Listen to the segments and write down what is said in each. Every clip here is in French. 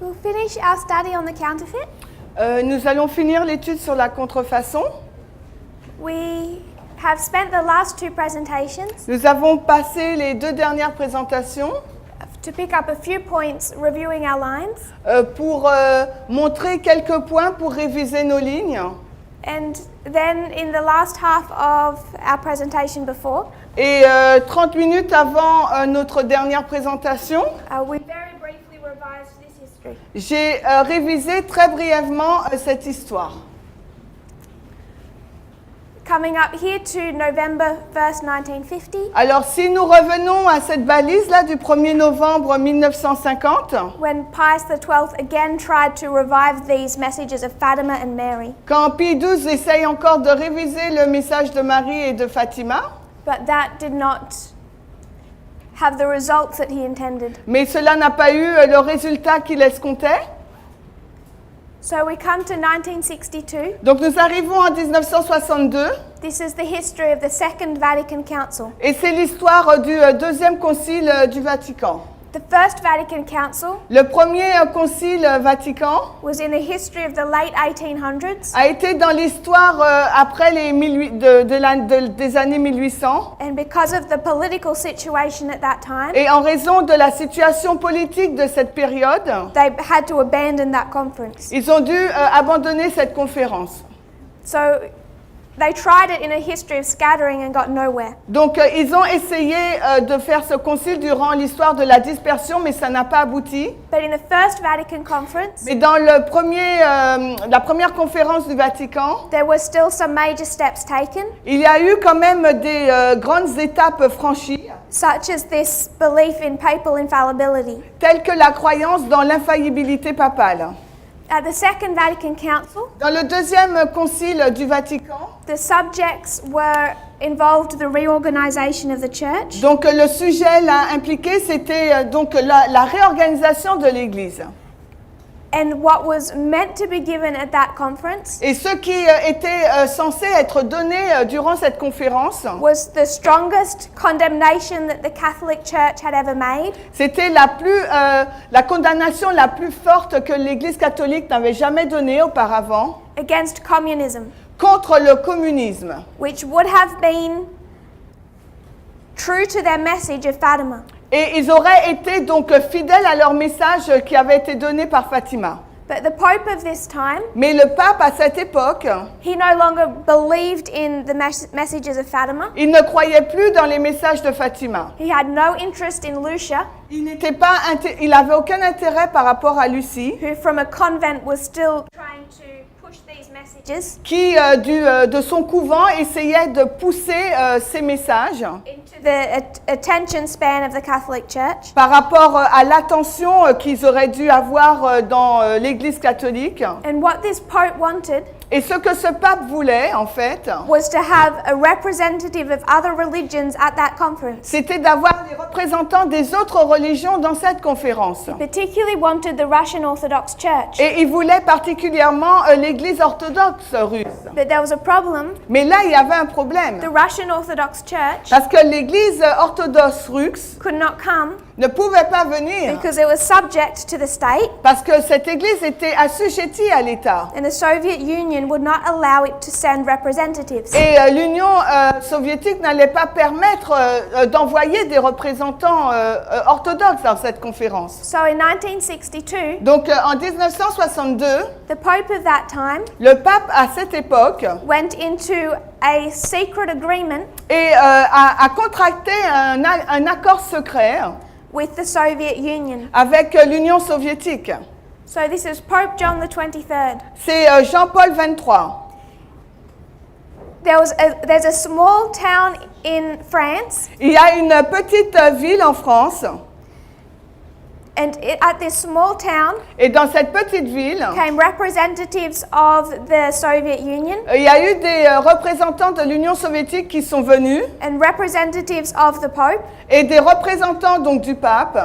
We'll finish our study on the counterfeit. Nous allons finir l'étude sur la contrefaçon. We have spent the last two presentations Nous avons passé les 2 dernières présentations to pick up a few points reviewing our lines. pour montrer quelques points pour réviser nos lignes. And then in the last half of our presentation before, Et 30 minutes avant notre dernière présentation, we very briefly revised this history. j'ai révisé très brièvement cette histoire. Coming up here to November 1st, 1950, Alors si nous revenons à cette balise-là du 1er novembre 1950, when Pius XII again tried to revive these messages of Fatima and Mary, quand Pie XII essaye encore de réviser le message de Marie et de Fatima, but that did not have the results that he intended. mais cela n'a pas eu le résultat qu'il escomptait. So we come to 1962. Donc nous arrivons en 1962 This is the history of the Second Vatican Council. et c'est l'histoire du deuxième concile du Vatican. The First Vatican Council Le premier concile Vatican was in the history of the late 1800s, a été dans l'histoire après les des années 1800 and because of the political situation at that time, et en raison de la situation politique de cette période, they had to abandon that conference. ils ont dû abandonner cette conférence. So they tried it in a history of scattering and got nowhere. Donc ils ont essayé de faire ce concile durant l'histoire de la dispersion, mais ça n'a pas abouti. But in the First Vatican Conference, Mais dans la première conférence du Vatican, there were still some major steps taken, il y a eu quand même des grandes étapes franchies, such as this belief in papal infallibility. telles que la croyance dans l'infaillibilité papale. At the Second Vatican Council, Dans le deuxième concile du Vatican, the subjects were involved the reorganization of the church, donc le sujet là impliqué, c'était donc la réorganisation de l'Église. and what was meant to be given at that conference Et ce qui était censé être donné durant cette conférence, was the strongest condemnation that the Catholic Church had ever made c'était la condamnation la plus forte que l'Église catholique n'avait jamais donnée auparavant against communism, contre le communisme, which would have been true to their message of Fatima. et ils auraient été donc fidèles à leur message qui avait été donné par Fatima. But the Pope of this time, Mais le pape à cette époque, he no longer believed in the messages of Fatima. il ne croyait plus dans les messages de Fatima. He had no interest in Lucia, Il n'avait aucun intérêt par rapport à Lucie, who from a convent was still trying to push these messages qui de son couvent essayait de pousser ces messages into the attention span of the Catholic Church. par rapport à l'attention qu'ils auraient dû avoir dans l'Église catholique. And what this Pope wanted Et ce que ce pape voulait, en fait, was to have a representative of other religions at that conference. c'était d'avoir des représentants des autres religions dans cette conférence. Particularly wanted the Russian Orthodox Church. Et il voulait particulièrement l'Église orthodoxe russe. But there was a problem. Mais là, il y avait un problème. The Russian Orthodox Church Parce que l'Église orthodoxe russe could not come ne pouvait pas venir. because it was subject to the state, Parce que cette Église était assujettie à l'État. and the Soviet Union would not allow it to send representatives. Et l'Union soviétique n'allait pas permettre d'envoyer des représentants orthodoxes dans cette conférence. So in 1962, Donc en 1962, the Pope of that time le pape à cette époque went into a secret agreement et a contracté un accord secret with the Soviet Union. avec l'Union soviétique. So this is Pope John the 23rd. C'est Jean-Paul XXIII. There's a small town in France, Il y a une petite ville en France and at this small town et dans cette petite ville, came representatives of the Soviet Union il y a eu des représentants de l'Union soviétique qui sont venus and representatives of the Pope, et des représentants donc du pape.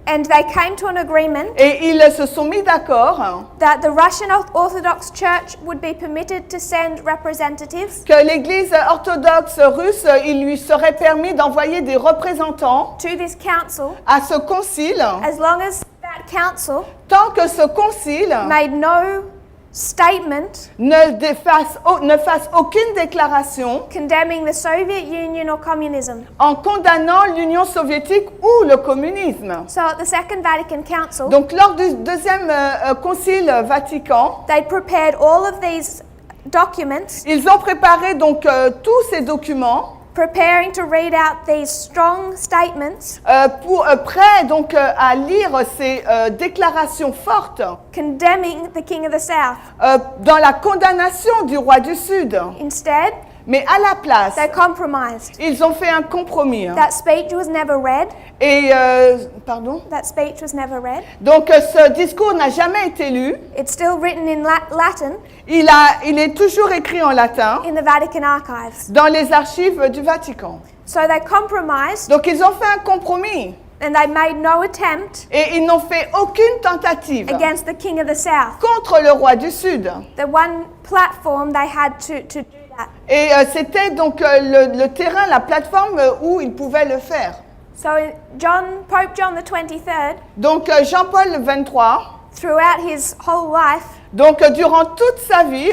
and they came to an agreement Et ils se sont mis d'accord that the Russian Orthodox Church would be permitted to send representatives que l'Église orthodoxe russe, il lui serait permis d'envoyer des représentants to this council à ce concile as long as that council tant que ce concile made no statement ne fasse aucune déclaration condemning the Soviet Union or communism. en condamnant l'Union soviétique ou le communisme. So at the Second Vatican Council, Donc lors du deuxième concile Vatican, they prepared all of these documents, ils ont préparé donc tous ces documents preparing to read out these strong statements prêts donc à lire ces déclarations fortes condemning the King of the South. dans la condamnation du roi du Sud. Instead, Mais à la place, they compromised. ils ont fait un compromis. That speech was never read. Et, pardon? That speech was never read. Donc ce discours n'a jamais été lu. It's still written in Latin Il est toujours écrit en latin in the Vatican archives. dans les archives du Vatican. So they compromised Donc ils ont fait un compromis and they made no attempt et ils n'ont fait aucune tentative against the King of the South. contre le roi du Sud. The one platform they had to do that. Et c'était donc le terrain, la plateforme où ils pouvaient le faire. So Pope John the 23rd, Donc Jean-Paul XXIII, throughout his whole life, donc durant toute sa vie,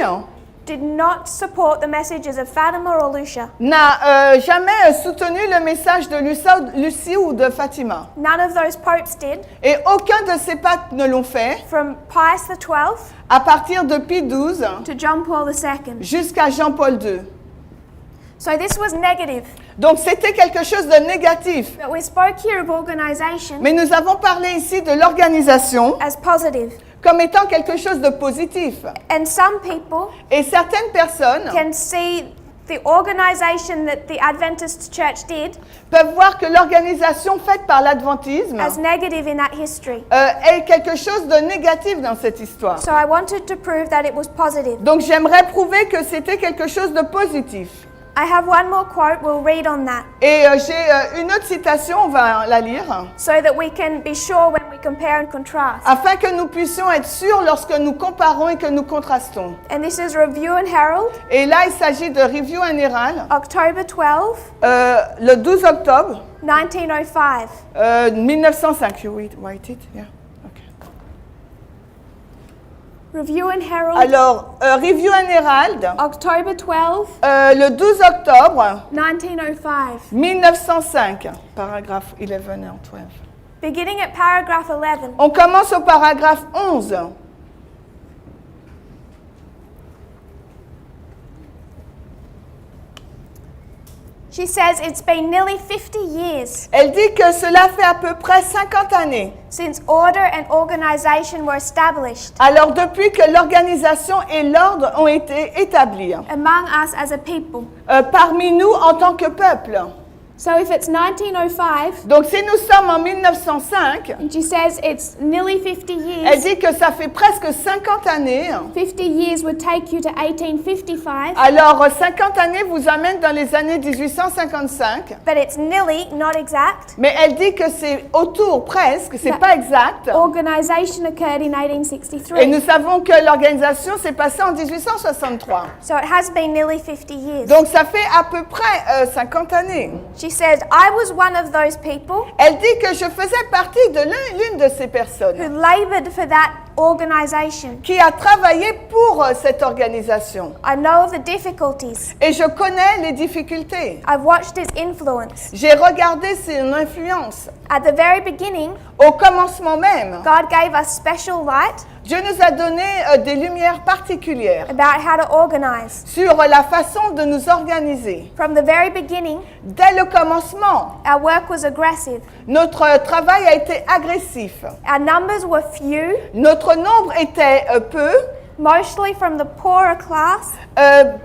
did not support the messages of Fatima or Lucia. n'a jamais soutenu le message de Lucie ou de Fatima. None of those popes did, Et aucun de ces papes ne l'ont fait, from Pius XII à partir de Pie XII to John Paul II. jusqu'à Jean-Paul II. So this was negative. Donc c'était quelque chose de négatif. But we spoke here of organization Mais nous avons parlé ici de l'organisation as positive. comme étant quelque chose de positif. And some people Et certaines personnes can see the organization that the Adventist Church did peuvent voir que l'organisation faite par l'adventisme as negative in that history. est quelque chose de négatif dans cette histoire. So I wanted to prove that it was positive. Donc j'aimerais prouver que c'était quelque chose de positif. I have one more quote, we'll read on that, Et j'ai une autre citation, on va la lire, so that we can be sure when we compare and contrast. afin que nous puissions être sûrs lorsque nous comparons et que nous contrastons. And this is Review and Herald, Et là, il s'agit de Review and Herald, October 12, le 12 octobre 1905. 1905. You write it? Yeah. Okay. Review and Herald, Alors, Review and Herald, October 12, le 12 octobre 1905. 1905, paragraphe 11 and 12. Beginning at paragraph 11. On commence au paragraphe 11. She says it's been nearly 50 years Elle dit que cela fait à peu près 50 années. since order and organization were established Alors depuis que l'organisation et l'ordre ont été établis among us as a people. parmi nous en tant que peuple. So if it's 1905, Donc si nous sommes en 1905, and she says it's nearly 50 elle years, dit que ça fait presque 50 années. 50 years would take you to 1855, Alors 50 années vous amènent dans les années 1855. but it's nearly, not exact. Mais elle dit que c'est autour presque, c'est pas exact. Organization occurred in Et 1863. nous savons que l'organisation s'est passée en 1863. So it has been nearly 50 years. Donc ça fait à peu près 50 années. She says, I was one of those people Elle dit que je faisais partie de l'une de ces who personnes labored for that organization. qui a travaillé pour cette organisation. I know of the difficulties. Et je connais les difficultés. I've watched its influence. J'ai regardé son influence. At the very beginning, Au commencement même, God gave us special light Dieu nous a donné des lumières particulières about how to organize. sur la façon de nous organiser. From the very beginning, Dès le commencement, our work was aggressive. notre travail a été agressif. Our numbers were few, Notre nombre était peu, mostly from the poorer class.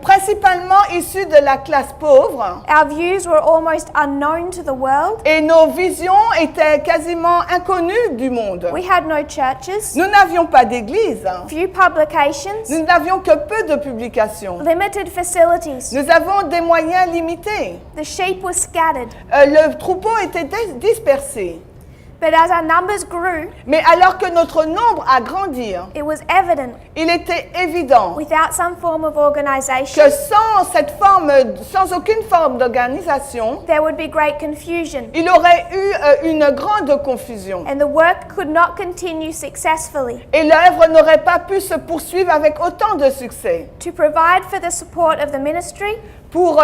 principalement issus de la classe pauvre. Our views were almost unknown to the world. Et nos visions étaient quasiment inconnues du monde. We had no churches, Nous n'avions pas d'église. few publications, Nous n'avions que peu de publications. limited facilities. Nous avons des moyens limités. The sheep were scattered. Le troupeau était dispersé. But as our numbers grew, Mais alors que notre nombre a grandi, it was evident, il était évident without some form of organization, que sans aucune forme d'organisation, there would be great confusion, il aurait eu une grande confusion. and the work could not continue successfully. Et l'œuvre n'aurait pas pu se poursuivre avec autant de succès. To provide for the support of the ministry, Pour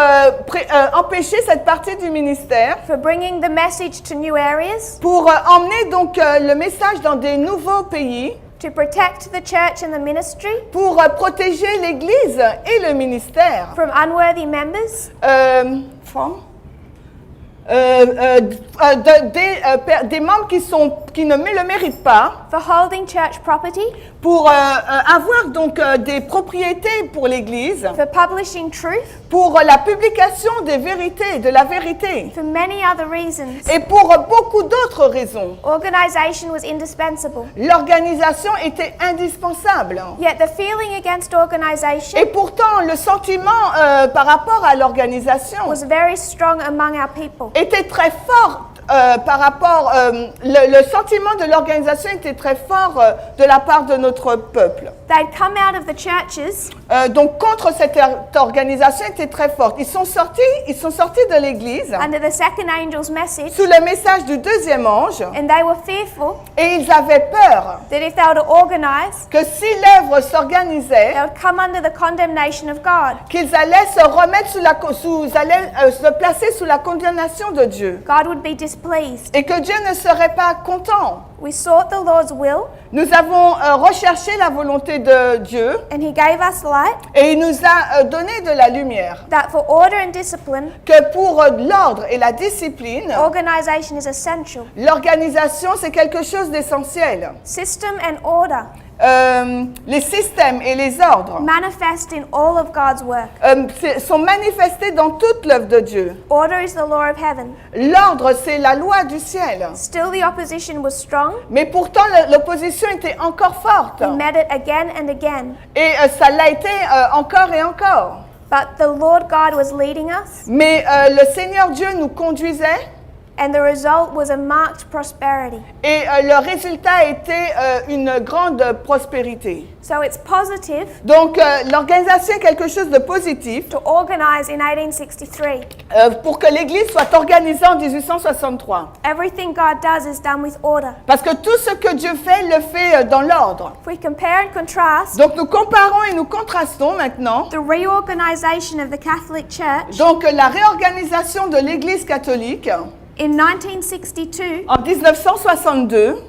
empêcher cette partie du ministère, for bringing the message to new areas, pour emmener donc le message dans des nouveaux pays, to protect the church and the ministry pour protéger l'Église et le ministère from unworthy members, des membres qui ne le méritent pas, for holding church property, pour avoir donc des propriétés pour l'Église, for publishing truth, pour la publication des vérités, de la vérité, for many other reasons. et pour beaucoup d'autres raisons. Organization was indispensable. L'organisation était indispensable. Yet the feeling against organization Et pourtant, le sentiment par rapport à l'organisation was very strong among our people. était très fort. Le sentiment de l'organisation était très fort de la part de notre peuple. They'd come out of the churches Donc contre cette organisation était très forte. Ils sont sortis de l'église under the second angel's message, sous le message du deuxième ange and they were fearful et ils avaient peur that if they were to organize, que si l'œuvre s'organisait, they would come under the condemnation of God. qu'ils allaient se remettre se placer sous la condamnation de Dieu God would be displeased. et que Dieu ne serait pas content. We sought the Lord's will, Nous avons recherché la volonté de Dieu and He gave us light, et il nous a donné de la lumière. that for order and discipline, Que pour l'ordre et la discipline, organization is essential. l'organisation c'est quelque chose d'essentiel. System and order Les systèmes et les ordres manifest in all of God's work. sont manifestés dans toute l'œuvre de Dieu. Order is the law of heaven. L'ordre c'est la loi du ciel. Still the opposition was strong. Mais pourtant l'opposition était encore forte. We met it again and again. Et ça l'a été encore et encore. But the Lord God was leading us, Mais le Seigneur Dieu nous conduisait and the result was a marked prosperity. et le résultat était une grande prospérité. So it's positive Donc l'organisation est quelque chose de positif to organize in 1863. pour que l'Église soit organisée en 1863. Everything God does is done with order. Parce que tout ce que Dieu fait, le fait dans l'ordre. If we compare and contrast Donc nous comparons et nous contrastons maintenant. the reorganization of the Catholic Church Donc la réorganisation de l'Église catholique in 1962, en 1962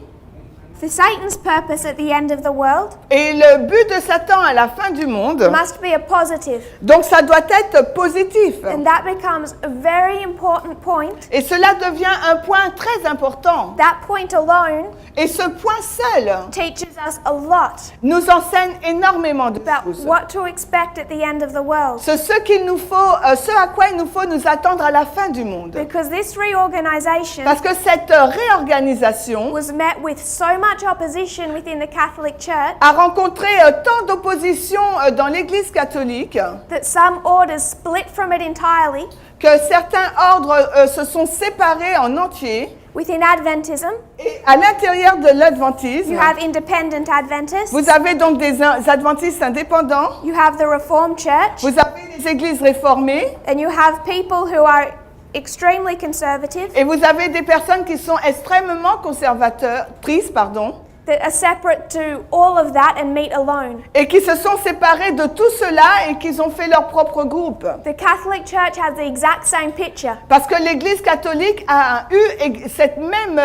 for Satan's purpose at the end of the world et le but de Satan à la fin du monde. must be a positive. Donc ça doit être positif. And that becomes a very important point. Et cela devient un point très important. That point alone Et ce point seul teaches us a lot nous enseigne énormément de about choses. what to expect at the end of the world. Ce à quoi il nous faut nous attendre à la fin du monde. Because this reorganization Parce que cette réorganisation was met with so much opposition within the Catholic Church a rencontré tant d'opposition dans l'Église catholique that some orders split from it entirely. que certains ordres se sont séparés en entier. Within Adventism, Et à l'intérieur de l'adventisme, you have independent Adventists, vous avez donc des adventistes indépendants, you have the Reformed Church, vous avez les églises réformées, and you have people who are extremely conservative et vous avez des personnes qui sont extrêmement conservatrices, that are separate to all of that and meet alone. et qui se sont séparées de tout cela et qui ont fait leur propre groupe. The Catholic Church has the exact same picture. Parce que l'Église catholique a eu cette même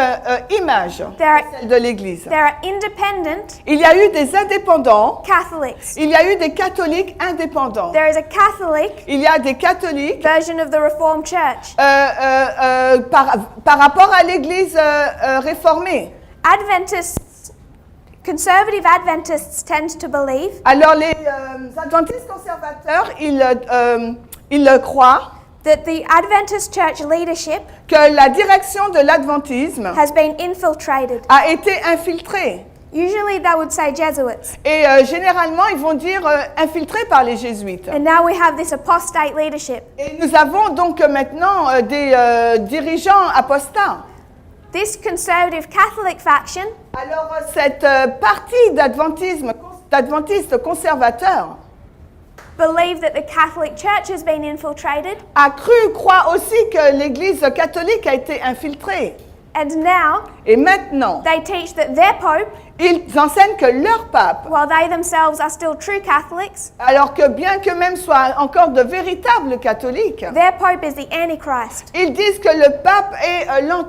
image que celle de l'Église. There are independent Il y a eu des indépendants, Catholics. il y a eu des catholiques indépendants. There is a Catholic Il y a des catholiques version of the Reformed Church. par rapport à l'Église réformée. Conservative Adventists tend to believe Alors les adventistes conservateurs, ils le croient that the Adventist church leadership que la direction de l'adventisme has been infiltrated. a été infiltrée. Usually they would say Jesuits. Et généralement, ils vont dire infiltrés par les jésuites. And now we have this apostate leadership. Et nous avons donc maintenant des dirigeants apostats. This conservative Catholic faction Alors cette partie d'adventistes conservateurs believe that the Catholic Church has been infiltrated, croit aussi que l'Église catholique a été infiltrée. and now Et maintenant, they teach that their Pope, ils enseignent que leur pape, while they themselves are still true Catholics, alors que bien qu'eux-mêmes soient encore de véritables catholiques, their Pope is the Antichrist. ils disent que le pape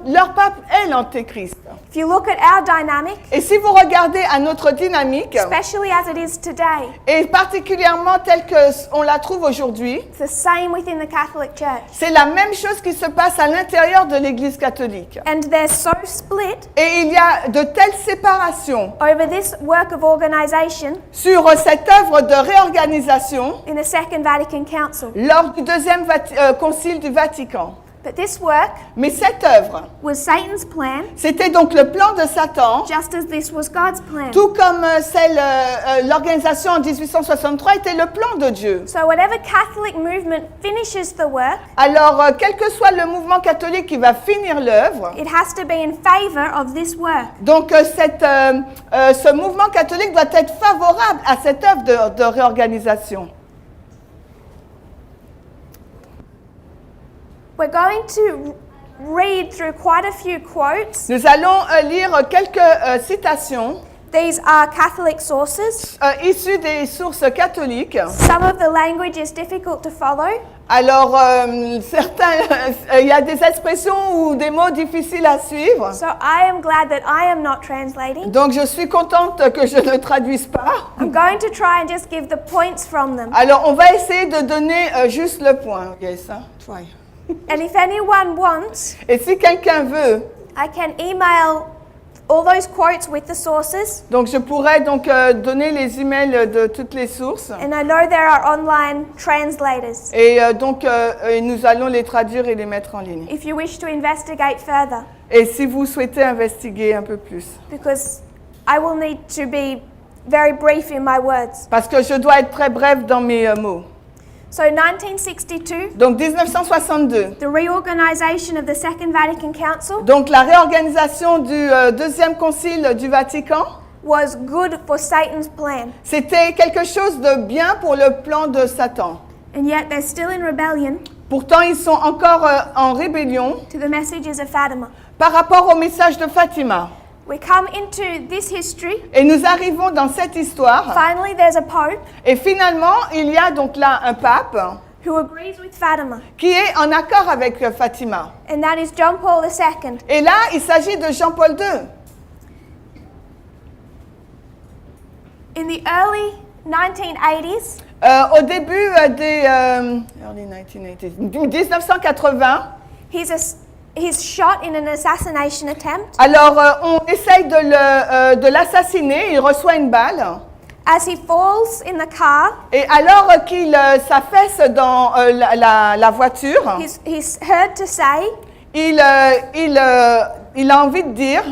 leur pape est l'antéchrist. If you look at our dynamic, Et si vous regardez à notre dynamique, especially as it is today, et particulièrement telle qu'on la trouve aujourd'hui, it's the same within the Catholic Church. c'est la même chose qui se passe à l'intérieur de l'Église catholique. And they're so split Et il y a de telles séparations over this work of organization sur cette œuvre de réorganisation in the Second Vatican Council. lors du deuxième concile du Vatican. But this work Mais cette œuvre, was Satan's plan, c'était donc le plan de Satan, just as this was God's plan. tout comme l'organisation en 1863 était le plan de Dieu. So whatever Catholic movement finishes the work, Alors, quel que soit le mouvement catholique qui va finir l'œuvre, it has to be in favor of this work. donc ce mouvement catholique doit être favorable à cette œuvre de réorganisation. We're going to read through quite a few quotes. Nous allons lire quelques citations These are Catholic sources. issues des sources catholiques. Some of the language is difficult to follow. Alors, il y a des expressions ou des mots difficiles à suivre. So I am glad that I am not translating. Donc, je suis contente que je ne traduise pas. I'm going to try and just give the points from them. Alors, on va essayer de donner juste le point. Yes, try. And if anyone wants, Et si quelqu'un veut, I can email all those quotes with the sources. donc je pourrais donc donner les emails de toutes les sources. And I know there are online translators Et donc, nous allons les traduire et les mettre en ligne. if you wish to investigate further, Et si vous souhaitez investiguer un peu plus. because I will need to be very brief in my words. Parce que je dois être très bref dans mes mots. So 1962, Donc 1962. the reorganization of the Second Vatican Council Donc la réorganisation du deuxième concile du Vatican, was good for Satan's plan. c'était quelque chose de bien pour le plan de Satan. And yet they're still in rebellion Pourtant, ils sont encore en rébellion to the messages of Fatima. par rapport au message de Fatima. We come into this history. Et nous arrivons dans cette histoire. Finally, there's a pope Et finalement, il y a donc là un pape who agrees with Fatima, qui est en accord avec Fatima. and that is John Paul II. Et là, il s'agit de Jean-Paul II. In the early 1980s, Au début des early 1980, he's shot in an assassination attempt. alors on essaye de l'assassiner, il reçoit une balle. As he falls in the car, Et alors qu'il s'affaisse dans la voiture, he's heard to say il a envie de dire,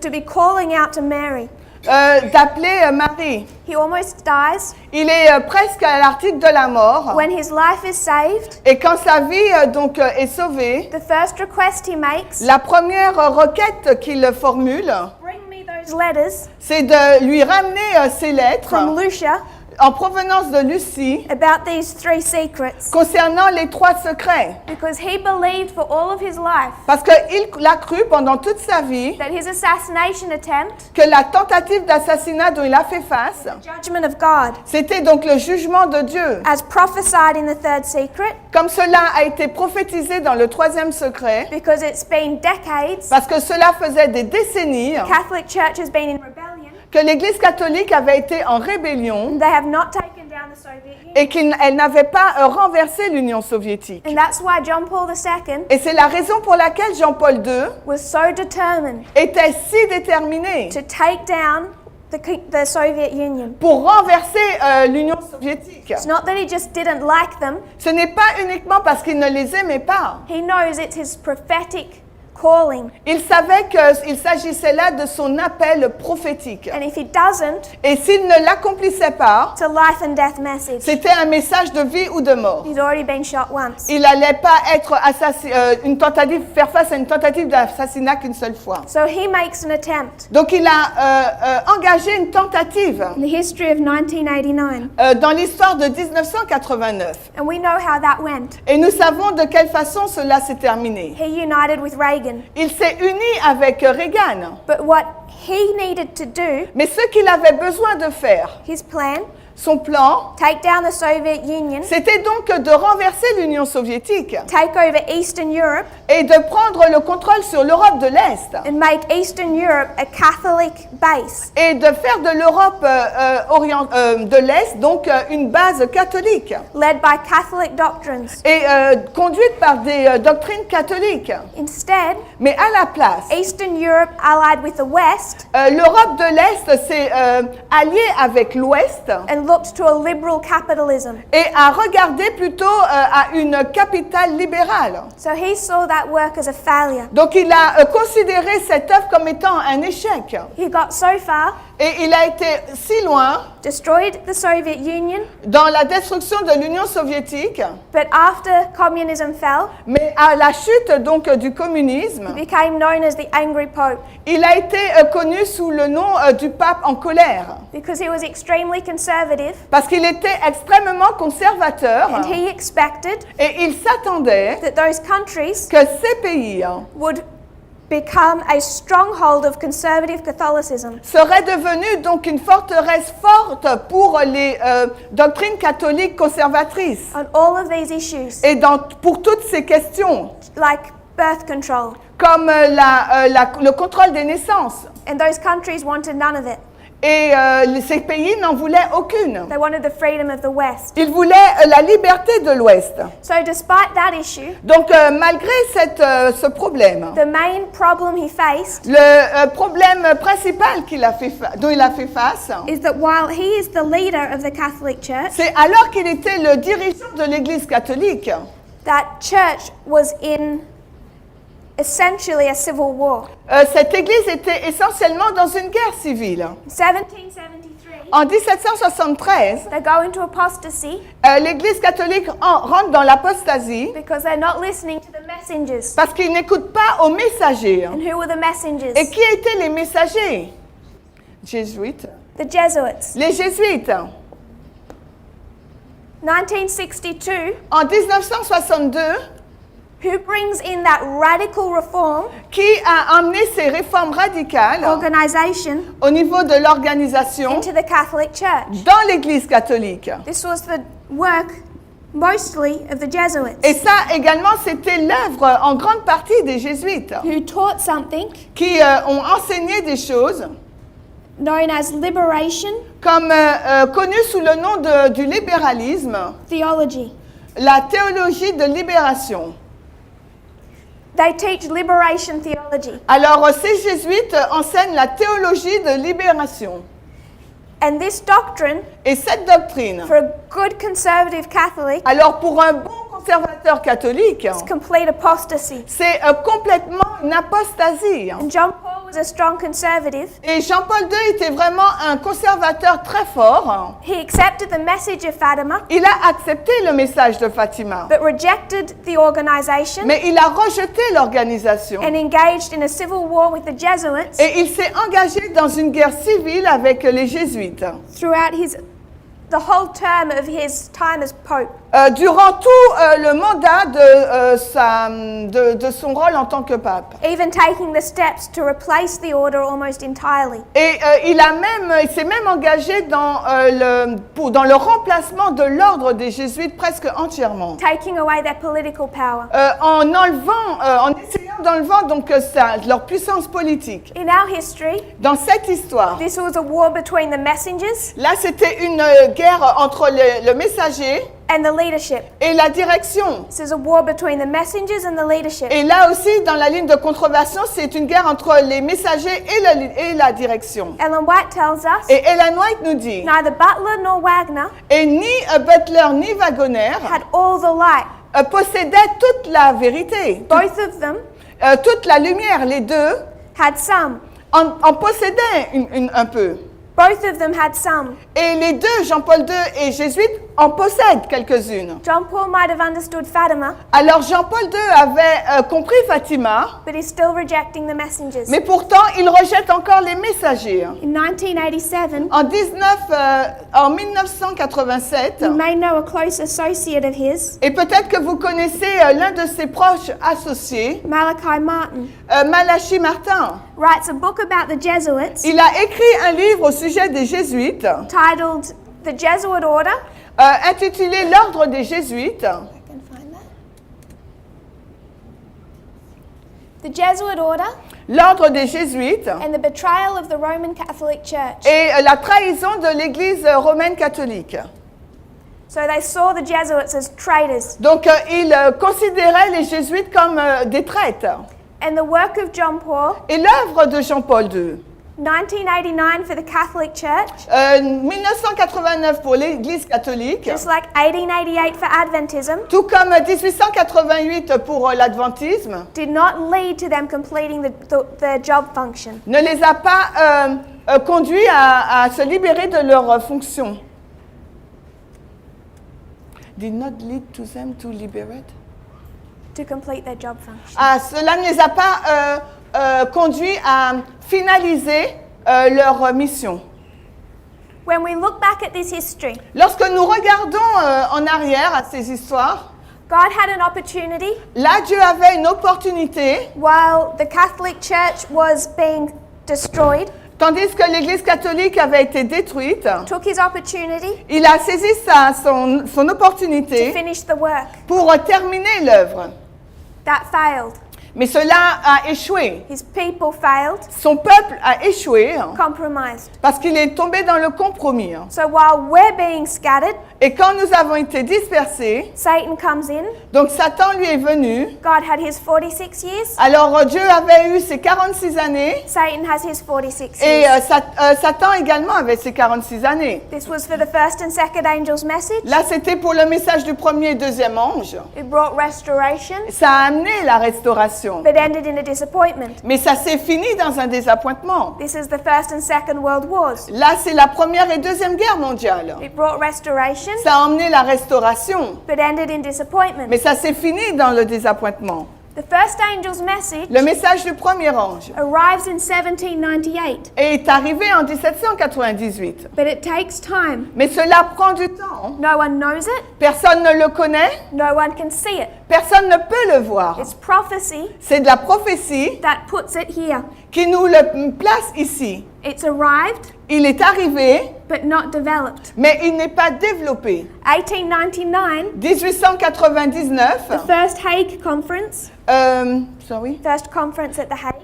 to be calling out to Mary. d'appeler Marie. He almost dies. Il est presque à l'article de la mort. When his life is saved, Et quand sa vie donc est sauvée, the first request he makes, la première requête qu'il formule, bring me those letters c'est de lui ramener ces lettres from Lucia en provenance de Lucie about these 3 secrets, concernant les 3 secrets. because he believed for all of his life Parce qu'il a cru pendant toute sa vie that his assassination attempt, que la tentative d'assassinat dont il a fait face, judgment of God, c'était donc le jugement de Dieu. as prophesied in the 3rd secret, Comme cela a été prophétisé dans le 3e secret, because it's been decades, parce que cela faisait des décennies the Catholic Church has been in rebellion, que l'Église catholique avait été en rébellion and they have not taken down the Soviet Union. et qu'elle n'avait pas renversé l'Union soviétique. And that's why John Paul II Et c'est la raison pour laquelle Jean-Paul II was so determined était si déterminé to take down the Soviet Union. pour renverser l'Union soviétique. It's not that he just didn't like them. Ce n'est pas uniquement parce qu'il ne les aimait pas. He knows it's his prophetic calling. Il savait qu'il s'agissait là de son appel prophétique. And if he doesn't, Et s'il ne l'accomplissait pas, it's a life and death message. c'était un message de vie ou de mort. He's already been shot once. Il n'allait pas être faire face à une tentative d'assassinat qu'une seule fois. So he makes an attempt. Donc il a engagé une tentative In the history of 1989. dans l'histoire de 1989. And we know how that went. Et nous savons de quelle façon cela s'est terminé. He united with Reagan. Il s'est uni avec Reagan. But what he needed to do, Mais ce qu'il avait besoin de faire, his plan, son plan, take down the Soviet Union, c'était donc de renverser l'Union soviétique take over Eastern Europe, et de prendre le contrôle sur l'Europe de l'Est and make Eastern Europe a Catholic base. et de faire de l'Europe de l'Est donc une base catholique Led by Catholic doctrines. et conduite par des doctrines catholiques. Instead, Mais à la place, Eastern Europe allied with the West l'Europe de l'Est s'est alliée avec l'Ouest and looked to a liberal capitalism. et a regardé plutôt à une capitale libérale. So he saw that work as a failure. Donc il a considéré cette œuvre comme étant un échec. He got so far, Et il a été si loin destroyed the Soviet Union, dans la destruction de l'Union soviétique, but after communism fell, mais à la chute donc du communisme, he became known as the Angry Pope il a été connu sous le nom du pape en colère. because he was extremely conservative Parce qu'il était extrêmement conservateur and he expected et il s'attendait that those countries que ces pays would become a stronghold of conservative Catholicism. seraient devenus donc une forteresse forte pour les doctrines catholiques conservatrices On all of these issues, et pour toutes ces questions, like birth control, comme le contrôle des naissances. and those countries wanted none of it. Et ces pays n'en voulaient aucune. They wanted the freedom of the West. Ils voulaient la liberté de l'Ouest. So despite that issue, Donc malgré ce problème, the main problem he faced le problème principal dont il a fait face, is that while he is the leader of the Catholic Church, c'est alors qu'il était le dirigeant de l'Église catholique, that church was in essentially a civil war. cette Église était essentiellement dans une guerre civile. In 1773, En 1773, they go into apostasy l'Église catholique rentre dans l'apostasie because they're not listening to the messengers. parce qu'ils n'écoutent pas aux messagers. And who were the messengers? Et qui étaient les messagers? Jésuites. The Jesuits. Les jésuites. 1962, En 1962, who brings in that radical reform qui a amené ces réformes radicales organization au niveau de l'organisation into the Catholic Church? dans l'Église catholique. This was the work mostly of the Jesuits, Et ça également, c'était l'œuvre en grande partie des jésuites who taught something qui ont enseigné des choses known as liberation comme connues sous le nom du libéralisme, theology. la théologie de libération. They teach liberation theology. Alors, ces jésuites enseignent la théologie de libération. And this doctrine, Et cette doctrine, for a good conservative Catholic, alors pour un bon conservateur catholique, is complete apostasy. c'est complètement une apostasie. And John Paul was a strong conservative. Et Jean-Paul II était vraiment un conservateur très fort. He accepted the message of Fatima, Il a accepté le message de Fatima, but rejected the organization mais il a rejeté l'organisation. and engaged in a civil war with the Jesuits Et il s'est engagé dans une guerre civile avec les jésuites throughout the whole term of his time as Pope. durant tout le mandat de son rôle en tant que pape. Even taking the steps to replace the order almost entirely. Et il s'est même engagé dans le remplacement de l'ordre des jésuites presque entièrement. Taking away their political power. En essayant d'enlever donc leur puissance politique. In our history, Dans cette histoire, this was a war between the messengers là c'était une guerre entre le messager and the leadership. et la direction. This is a war between the messengers and the leadership. Et là aussi, dans la ligne de contreversion, c'est une guerre entre les messagers et la direction. Ellen White tells us, Et Ellen White nous dit, neither Butler nor Wagner et ni Butler ni Wagoner had all the light. possédaient toute la vérité. Both of them toute la lumière, les deux, had some. en possédaient un peu. Both of them had some. Et les deux, Jean-Paul II et jésuite, en possèdent quelques-unes. John Paul might have understood Fatima, Alors Jean-Paul II avait compris Fatima, but he's still rejecting the messengers. mais pourtant il rejette encore les messagers. In 1987, En 1987, you may know a close associate of his, et peut-être que vous connaissez l'un de ses proches associés, Malachi Martin, Malachi Martin. writes a book about the Jesuits Il a écrit un livre au sujet des jésuites, titled The Jesuit Order. intitulé L'ordre des jésuites. I can find that. The Jesuit Order L'ordre des jésuites and the betrayal of the Roman Catholic Church. et la trahison de l'Église romaine catholique. So they saw the Jesuits as traitors. Donc il considérait les jésuites comme des traîtres. And the work of John Paul, Et l'œuvre de Jean-Paul II, 1989 for the Catholic Church, 1989 pour l'Église catholique, just like 1888 for Adventism, tout comme 1888 pour l'adventisme, did not lead to them completing the job function. ne les a pas conduits à se libérer de leurs fonctions. Did not lead to them to liberate. To complete their job function. Cela ne les a pas conduits à finaliser leur mission. When we look back at this history, Lorsque nous regardons en arrière à ces histoires, God had an opportunity là Dieu avait une opportunité, while the Catholic Church was being destroyed, tandis que l'Église catholique avait été détruite, took his opportunity il a saisi son to opportunité finish the work. pour terminer l'œuvre. That failed. Mais cela a échoué. His people failed, Son peuple a échoué compromised. parce qu'il est tombé dans le compromis. So while we're being scattered, Et quand nous avons été dispersés, Satan comes in. donc Satan lui est venu. God had his 46 years. Alors Dieu avait eu ses 46 années Satan has his 46 et years. Satan également avait ses 46 années. This was for the first and second angel's message. Là, c'était pour le message du premier et deuxième ange. It brought restoration, Ça a amené la restauration. but ended in a disappointment. Mais ça s'est fini dans un désappointement. This is the First and Second World Wars. Là, c'est la première et deuxième guerre mondiale. It brought restoration, Ça a emmené la restauration. but ended in disappointment. Mais ça s'est fini dans le désappointement. The first angel's message Le message du premier ange arrives in 1798, est arrivé en 1798. but it takes time. Mais cela prend du temps. No one knows it, Personne ne le connaît. no one can see it. Personne ne peut le voir. It's prophecy C'est de la prophétie that puts it here. qui nous le place ici. It's arrived, Il est arrivé, but not developed. mais il n'est pas développé. 1899, 1899, the First Hague Conference, first conference at The Hague,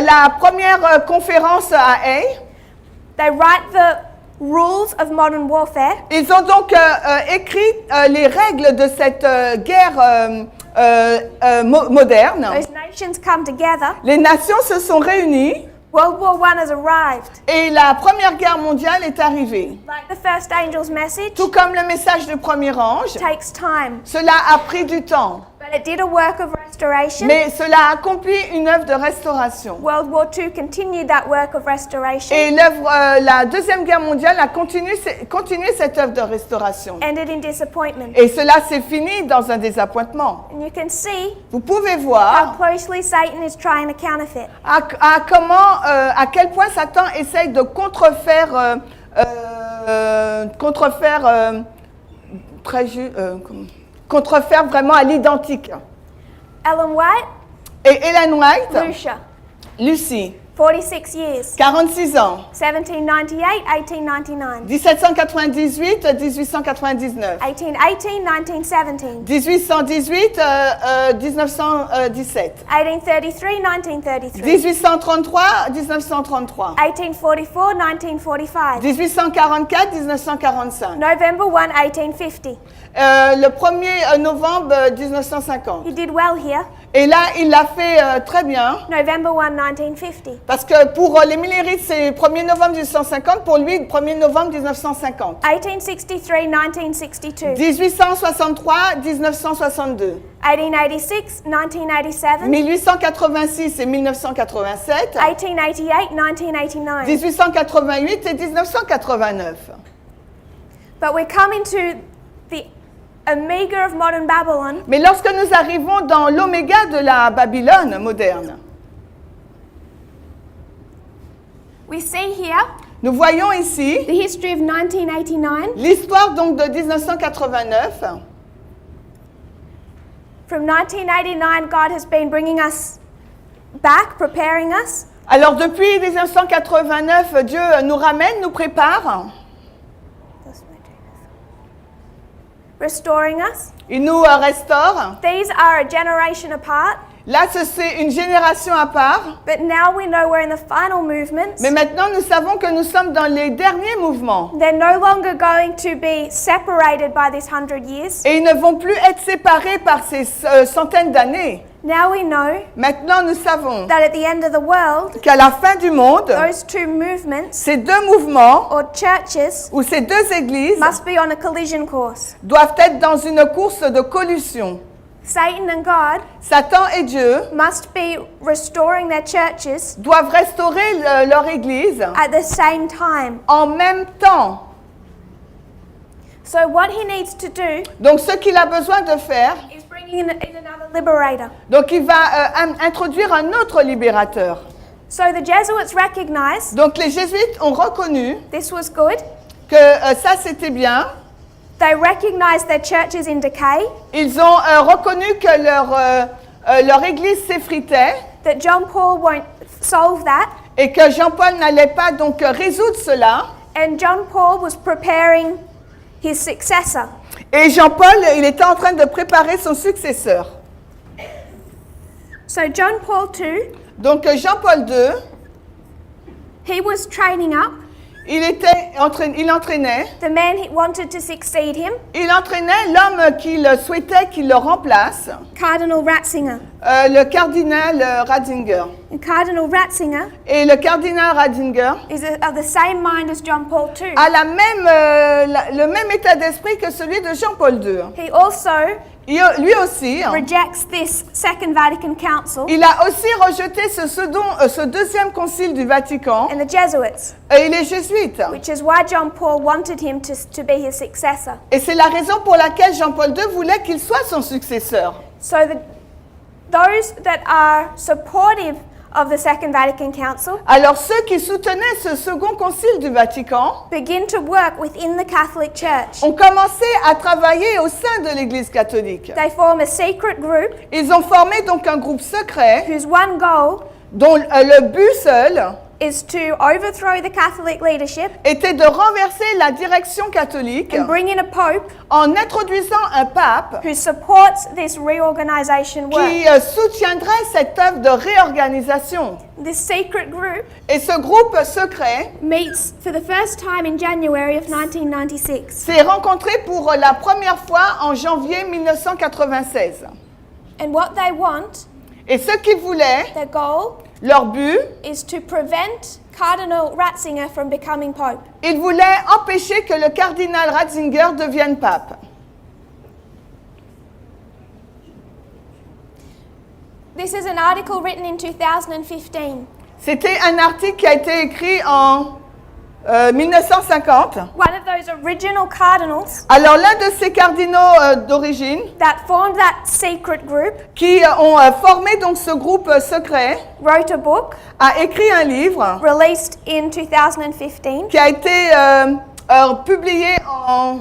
la première conférence à Haye, they write the rules of modern warfare. ils ont donc écrit les règles de cette guerre moderne. Those nations come together. Les nations se sont réunies World War I has arrived. et la Première Guerre mondiale est arrivée. Like the first angel's message, Tout comme le message du premier ange, takes time. cela a pris du temps, But it did a work of restoration. mais cela a accompli une œuvre de restauration. World War II continued that work of restoration. Et la Deuxième Guerre mondiale a continué cette œuvre de restauration. Ended in disappointment. Et cela s'est fini dans un désappointement. And you can see Vous pouvez how voir closely Satan is trying to counterfeit. à quel point Satan essaye de contrefaire vraiment à l'identique. Ellen White, Et Ellen White, Lucia, Lucie, 46 years. 46 ans, 1798, 1899. 1798, 1899, 1818, 1917. 1818, 1917, 1833, 1933. 1833, 1933, 1844, 1945. 1844, 1945, November 1, 1850. le 1er novembre 1950. He did well here. Et là, il l'a fait très bien. November 1, 1950. Parce que pour les milléristes, c'est 1er novembre 1850. Pour lui, 1er novembre 1950. 1863, 1962. 1863, 1962. 1886, 1987. 1886 et 1987. 1888, 1989. 1888 et 1989. But we're coming to the omega of modern Babylon. Mais lorsque nous arrivons dans l'oméga de la Babylone moderne, We see here nous voyons ici the history of 1989. l'histoire donc de 1989. From 1989, God has been bringing us back, preparing us. Alors depuis 1989, Dieu nous ramène, nous prépare, Restoring us. il nous restaure. These are a generation apart, Là, c'est une génération à part. but now we know we're in the final movements. Mais maintenant, nous savons que nous sommes dans les derniers mouvements. They're no longer going to be separated by these 100 years. Et ils ne vont plus être séparés par ces centaines d'années. Now we know Maintenant, nous savons that at the end of the world, qu'à la fin du monde, those two movements ces deux mouvements or churches ou ces deux églises must be on a collision course. doivent être dans une course de collusion. Satan and God Satan et Dieu must be restoring their churches doivent restaurer leur église at the same time. en même temps. So what he needs to do Donc, ce qu'il a besoin de faire, is bring in another liberator. donc il va introduire un autre libérateur. So the Jesuits recognized Donc, les jésuites ont reconnu this was good. que ça, c'était bien. They recognized their churches in decay, Ils ont reconnu que leur église s'effritait that John Paul won't solve that, et que Jean-Paul n'allait pas donc résoudre cela. and John Paul was preparing his successor. Et Jean-Paul, il était en train de préparer son successeur. So John Paul II, Donc Jean-Paul II, he was training up il entraînait the man he wanted to succeed him, il entraînait l'homme qu'il souhaitait qu'il le remplace, Cardinal Ratzinger. le cardinal Ratzinger. And Cardinal Ratzinger Et le cardinal Ratzinger is of the same mind as John Paul II. a le même état d'esprit que celui de Jean-Paul II. He also Lui aussi, rejects this Second Vatican Council il a aussi rejeté ce deuxième concile du Vatican and the Jesuits, et les jésuites. which is why John Paul wanted him to be his successor. Et c'est la raison pour laquelle Jean-Paul II voulait qu'il soit son successeur. So those that are supportive of the Second Vatican Council Alors ceux qui soutenaient ce second concile du Vatican begin to work within the Catholic Church. ont commencé à travailler au sein de l'Église catholique. They form a secret group Ils ont formé donc un groupe secret whose one goal dont le but seul is to overthrow the Catholic leadership était de renverser la direction catholique and bring in a pope en introduisant un pape who supports this reorganization work. qui soutiendrait cette œuvre de réorganisation. This secret group Et ce groupe secret meets for the first time in January of 1996. s'est rencontré pour la première fois en janvier 1996. And what they want, Et ce qu'ils voulaient, their goal, leur but, is to prevent Cardinal Ratzinger from becoming pope. ils voulaient empêcher que le cardinal Ratzinger devienne pape. This is an article written in 2015. C'était un article qui a été écrit en 1950. One of those original cardinals Alors l'un de ces cardinaux d'origine that formed that secret group qui ont formé donc ce groupe secret wrote a book a écrit un livre released in 2015 qui a été publié en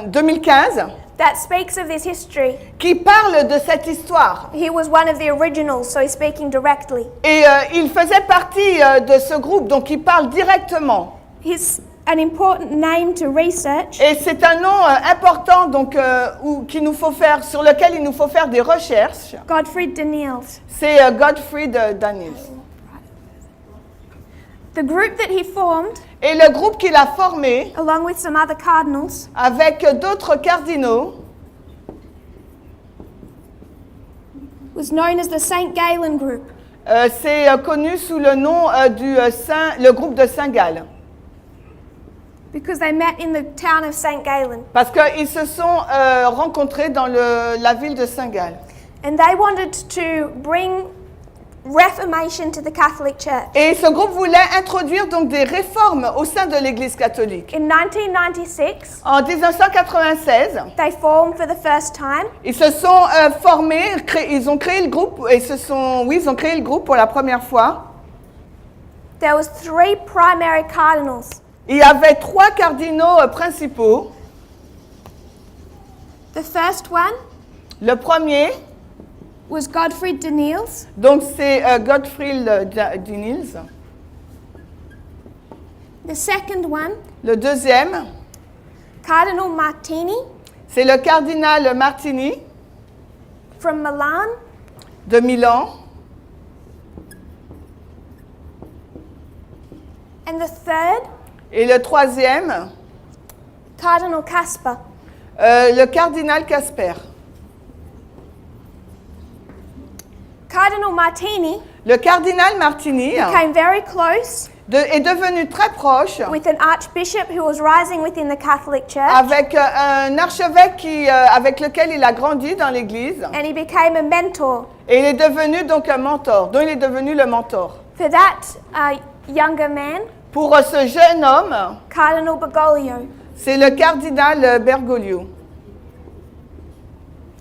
2015 that speaks of this history. qui parle de cette histoire. He was one of the originals, so he's speaking directly. Et il faisait partie de ce groupe, donc il parle directement. He's an important name to research. Et c'est un nom important donc, sur lequel il nous faut faire des recherches. Godfrey Daniels. C'est Gottfried Daniels. The group that he formed, Et le groupe qu'il a formé along with some other cardinals, avec d'autres cardinaux was known as the St. Galen group. C'est connu sous le nom le groupe de Saint-Gall. Because they met in the town of St. Galen. Parce qu'ils se sont rencontrés dans la ville de Saint-Gall. And they wanted to bring Reformation to the Catholic Church. Et ce groupe voulait introduire donc des réformes au sein de l'Église catholique. In 1996, En 1996, they formed for the first time. ils se sont formés, ils ont créé le groupe et ils ont créé le groupe pour la première fois. There was 3 primary cardinals. Il y avait 3 cardinaux principaux. The first one Le premier, was Godfrey de Niels. donc c'est Godfrey de Niels. The second one, Le deuxième, Cardinal Martini c'est le cardinal Martini from Milan. de Milan. And the third, Et le troisième, Cardinal Casper. le cardinal Casper. Cardinal Martini Le cardinal Martini came very close est devenu très proche with an archbishop who was rising within the Catholic Church, avec un archevêque avec lequel il a grandi dans l'Église. and he became a mentor Et il est devenu donc un mentor, dont il est devenu le mentor. for that younger man, Pour ce jeune homme, Cardinal Bergoglio. c'est le cardinal Bergoglio.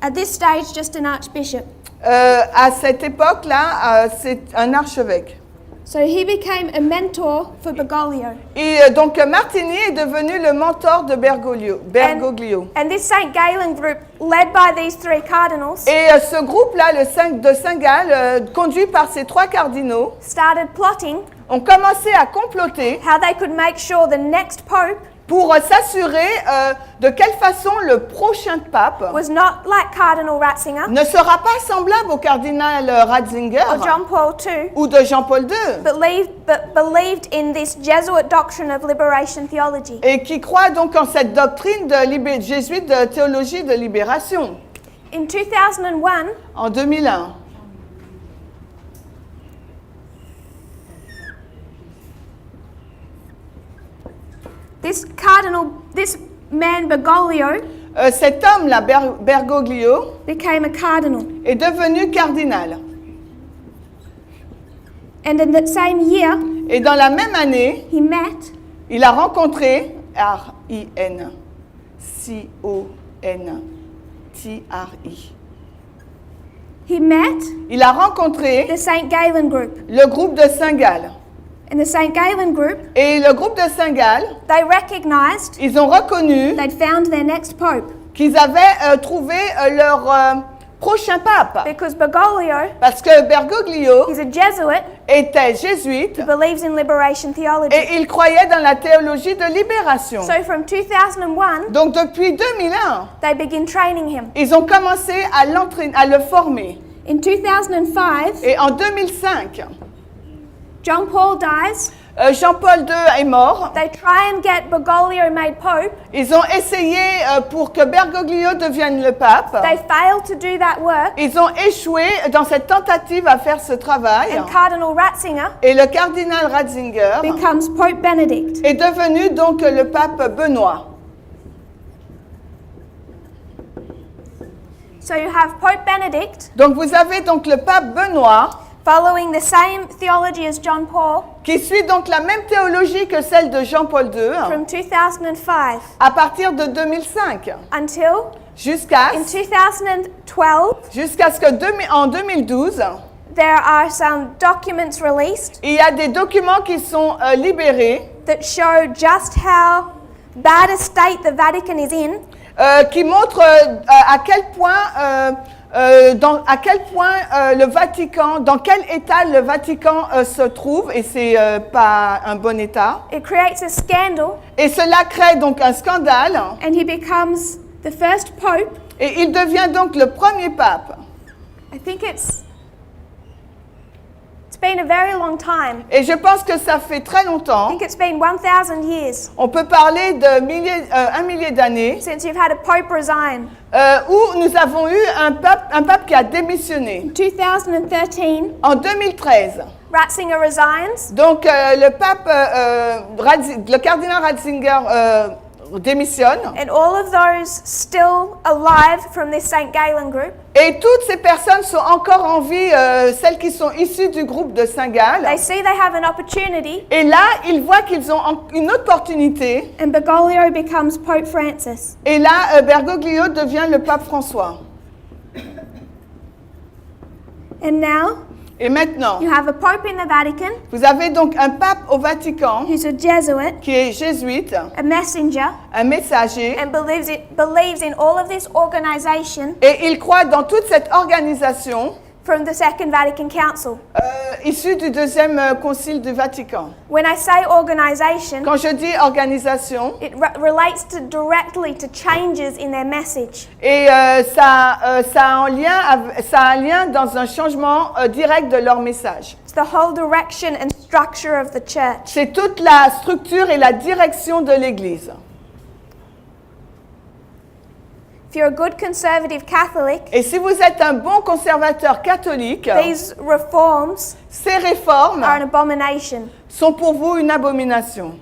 At this stage, just an archbishop. À cette époque-là, c'est un archevêque. So he became a mentor for Bergoglio. Et donc Martini est devenu le mentor de Bergoglio. And this St. Galen group, led by these 3 cardinals, Et ce groupe-là, de Saint-Gall, conduit par ces 3 cardinaux, started plotting ont commencé à comploter how they could make sure the next pope pour s'assurer de quelle façon le prochain pape was not like Cardinal Ratzinger ne sera pas semblable au cardinal Ratzinger or John Paul II, ou de Jean-Paul II, but believed in this Jesuit doctrine of liberation theology. et qui croit donc en cette doctrine jésuite de théologie de libération. In 2001, En 2001, this man Bergoglio cet homme-là, Bergoglio, became a cardinal. est devenu cardinal. And in that same year, Et dans la même année, he met il a rencontré R-I-N-C-O-N-T-R-I. Il a rencontré the St. Galen group. le groupe de Saint-Gall. And the St. Galen group, Et le groupe de Saint-Gall, they recognized ils ont reconnu they'd found their next pope qu'ils avaient trouvé leur prochain pape. because Bergoglio Parce que Bergoglio is a Jesuit était jésuite who believes in liberation theology. et il croyait dans la théologie de libération. So from 2001, Donc depuis 2001, they begin training him. ils ont commencé à le former. In 2005, Et en 2005, John Paul dies. Jean-Paul II est mort. They try and get Bergoglio made pope. Ils ont essayé pour que Bergoglio devienne le pape. They failed to do that work. Ils ont échoué dans cette tentative à faire ce travail. And Cardinal Ratzinger Et le cardinal Ratzinger becomes Pope Benedict. est devenu donc le pape Benoît. So you have Pope Benedict Donc vous avez donc le pape Benoît following the same theology as John Paul qui suit donc la même théologie que celle de Jean-Paul II from 2005 à partir de 2005 until jusqu'à in 2012 ce que en 2012 there are some documents released il y a des documents qui sont libérés that show just how bad a state the Vatican is in. Qui montrent à quel point le Vatican, dans quel état le Vatican se trouve, et c'est pas un bon état. It creates a scandal, Et cela crée donc un scandale, and he becomes the first pope. et il devient donc le premier pape. I think it's been a very long time. Et je pense que ça fait très I longtemps. think it's been 1,000 years On peut parler de un millier d'années since you've had a pope resign. où nous avons eu un pape qui a démissionné. In 2013, En 2013, Ratzinger resigns, donc le cardinal Ratzinger démissionne. and all of those still alive from this St. Galen group, Et toutes ces personnes sont encore en vie, celles qui sont issues du groupe de Saint-Gall. they see they have an opportunity, Et là, ils voient qu'ils ont une opportunité. and Bergoglio becomes Pope Francis. Et là, Bergoglio devient le pape François. And now, Et maintenant, you have a Pope in the Vatican vous avez donc un pape au Vatican who's a Jesuit, qui est jésuite, a messenger, un messager, and believes in all of this organization et il croit dans toute cette organisation from the Second Vatican Council. issue du deuxième concile du Vatican. When I say organization, Quand je dis organisation, it relates directly to changes in their message. et ça a un lien dans un changement direct de leur message. It's the whole direction and structure of the church. C'est toute la structure et la direction de l'Église. If you're a good conservative Catholic, Et si vous êtes un bon conservateur catholique, these reforms ces réformes are an abomination. sont pour vous une abomination.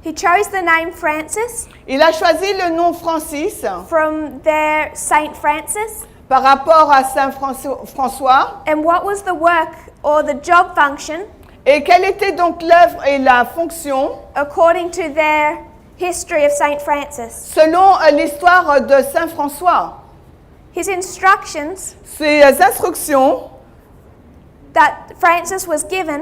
He chose the name Francis Il a choisi le nom Francis from their Saint Francis. par rapport à Saint François. And what was the work or the job function Et quelle était donc l'œuvre et la fonction according to their history of Saint Francis? selon l'histoire de Saint François? His instructions Ces instructions, that Francis was given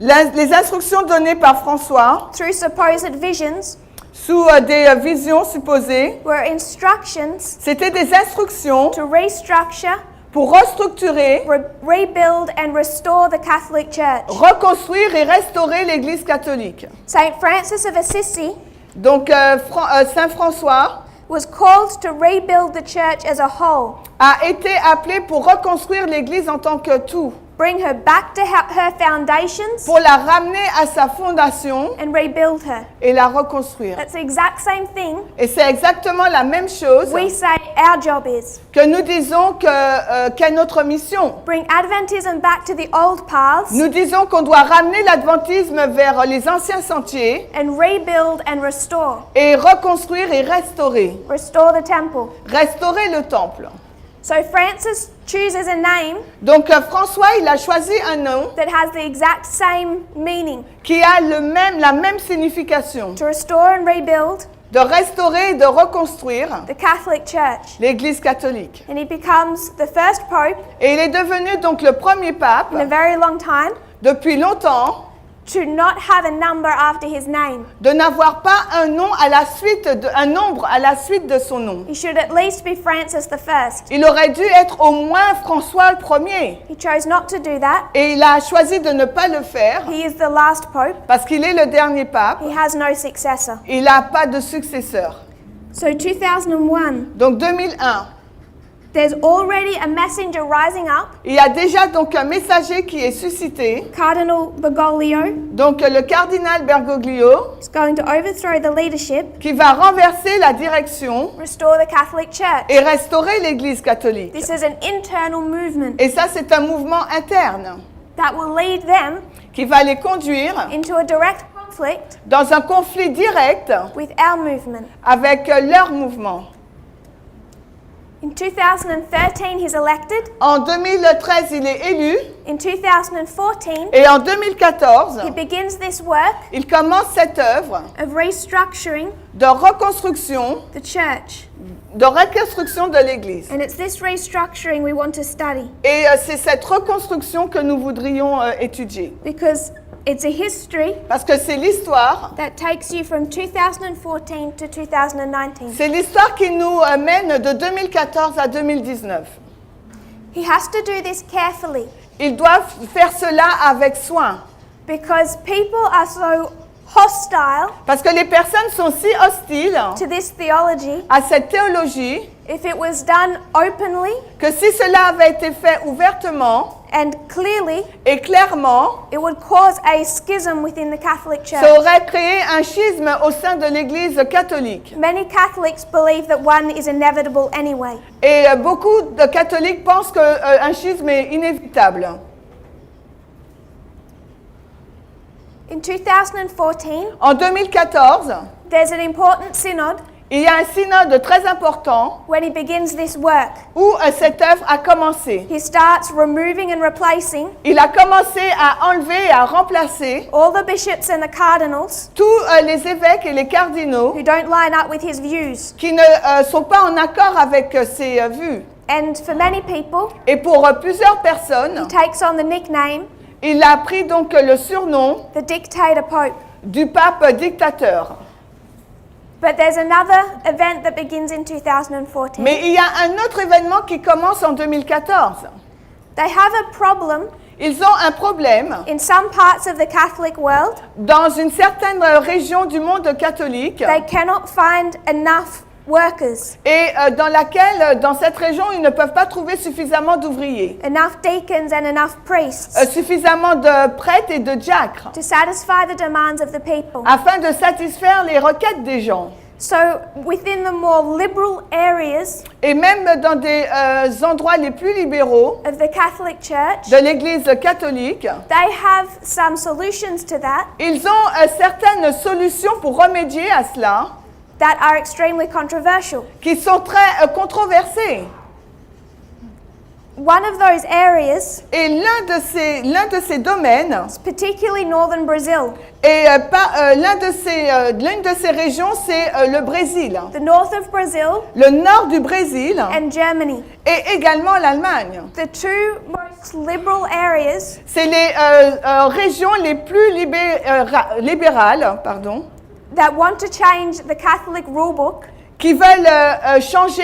les instructions données par François through supposed visions sous des visions supposées, were instructions c'était des instructions to restructure, pour restructurer, rebuild and restore the Catholic Church. reconstruire et restaurer l'Église catholique. Saint Francis of Assisi Donc Saint François was called to rebuild the church as a whole, a été appelé pour reconstruire l'Église en tant que tout, bring her back to her foundations pour la ramener à sa fondation and rebuild her. et la reconstruire. That's the exact same thing Et c'est exactement la même chose we say our job is. que nous disons qu'est notre mission. Bring Adventism back to the old paths Nous disons qu'on doit ramener l'adventisme vers les anciens sentiers and rebuild and restore. et reconstruire et restaurer. Restore the temple. Restaurer le temple. So Francis chooses a name Donc François, il a choisi un nom that has the exact same meaning, qui a la même signification, to restore and rebuild de restaurer et de reconstruire the Catholic Church. l'Église catholique. And he becomes the first pope Et il est devenu donc le premier pape in a very long time depuis longtemps to not have a number after his name. de n'avoir pas un nom à la suite un nombre à la suite de son nom. He should at least be Francis the first. Il aurait dû être au moins François le premier. He chose not to do that. Et il a choisi de ne pas le faire He is the last pope. parce qu'il est le dernier pape. He has no successor. Il n'a pas de successeur. So 2001, Donc 2001, there's already a messenger rising up, il y a déjà donc un messager qui est suscité. Cardinal Bergoglio, Donc le cardinal Bergoglio is going to overthrow the leadership, qui va renverser la direction restore the Catholic Church. et restaurer l'Église catholique. This is an internal movement Et ça, c'est un mouvement interne that will lead them qui va les conduire into a direct conflict dans un conflit direct with our movement. avec leur mouvement. In 2013, he's elected. En 2013, il est élu In 2014, et en 2014, he begins this work il commence cette œuvre of restructuring de reconstruction, the church. de l'Église. And it's this restructuring we want to study Et c'est cette reconstruction que nous voudrions étudier. because it's a history Parce que c'est l'histoire, that takes you from 2014 to 2019. c'est l'histoire qui nous mène de 2014 à 2019. He has to do this carefully Ils doivent faire cela avec soin. because people are so hostile Parce que les personnes sont si hostiles to this theology. à cette théologie If it was done openly que si cela avait été fait ouvertement And clearly, et clairement, it would cause a schism within the Catholic Church. ça aurait créé un schisme au sein de l'Église catholique. Many Catholics believe that one is inevitable anyway. Et beaucoup de catholiques pensent qu'un schisme est inévitable. In 2014, En 2014, there's an important synod il y a un synode très important when he begins this work. où cette œuvre a commencé. He starts removing and replacing Il a commencé à enlever et à remplacer all the bishops and the cardinals tous les évêques et les cardinaux who don't line up with his views. qui ne sont pas en accord avec ses vues. And for many people, Et pour plusieurs personnes, he takes on the nickname, il a pris donc le surnom the Dictator Pope. du pape dictateur. But there's another event that begins in 2014. Mais il y a un autre événement qui commence en 2014. They have a problem Ils ont un problème in some parts of the Catholic world. dans une certaine région du monde catholique They cannot find enough workers, et dans cette région, ils ne peuvent pas trouver suffisamment d'ouvriers, enough deacons and enough priests suffisamment de prêtres et de diacres, to satisfy the demands of the people. afin de satisfaire les requêtes des gens. So within the more liberal areas Et même dans des endroits les plus libéraux of the Catholic Church, de l'Église catholique, they have some solutions to that ils ont certaines solutions pour remédier à cela, that are extremely controversial. qui sont très controversées. One of those areas, Et l'un de ces domaines, particularly northern Brazil, et l'une de ces régions, c'est le Brésil, the north of Brazil le nord du Brésil and Germany. et également l'Allemagne. The two most liberal areas C'est les régions les plus libérales, that want to change the Catholic rule book, qui veulent changer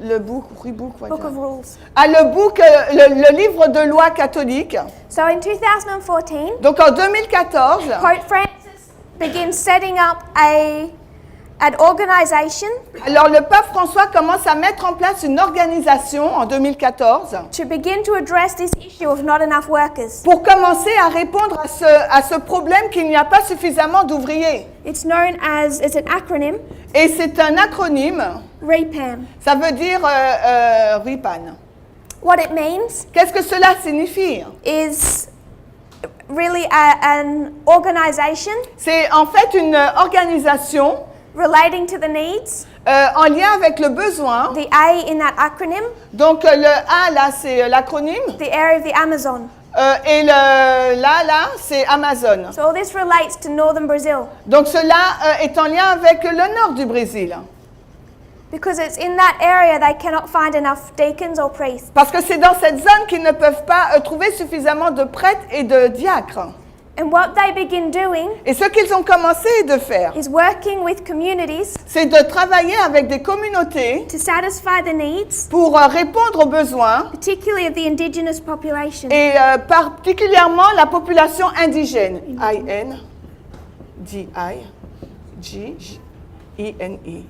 le book Book of Rules. le livre de loi catholique. So in 2014, Donc en 2014, Pope Francis begins setting up an organization alors le pape François commence à mettre en place une organisation en 2014 to begin to address this issue of not enough workers. pour commencer à répondre à ce problème qu'il n'y a pas suffisamment d'ouvriers. It's known as, it's an acronym, Et c'est un acronyme, REPAM. ça veut dire RIPAN. What it means Qu'est-ce que cela signifie? is really an organization C'est en fait une organisation relating to the needs. en lien avec le besoin. The A in that acronym, Donc le A là c'est l'acronyme the area of the Amazon. et là c'est Amazon. So all this relates to northern Brazil Donc cela est en lien avec le nord du Brésil. because it's in that area they cannot find enough deacons or priests. Parce que c'est dans cette zone qu'ils ne peuvent pas trouver suffisamment de prêtres et de diacres. And what they begin doing Et ce qu'ils ont commencé de faire, is working with communities c'est de travailler avec des communautés to satisfy the needs, pour répondre aux besoins, particularly of the indigenous population. et particulièrement la population indigène. I-N, D-I, G-I-N-I.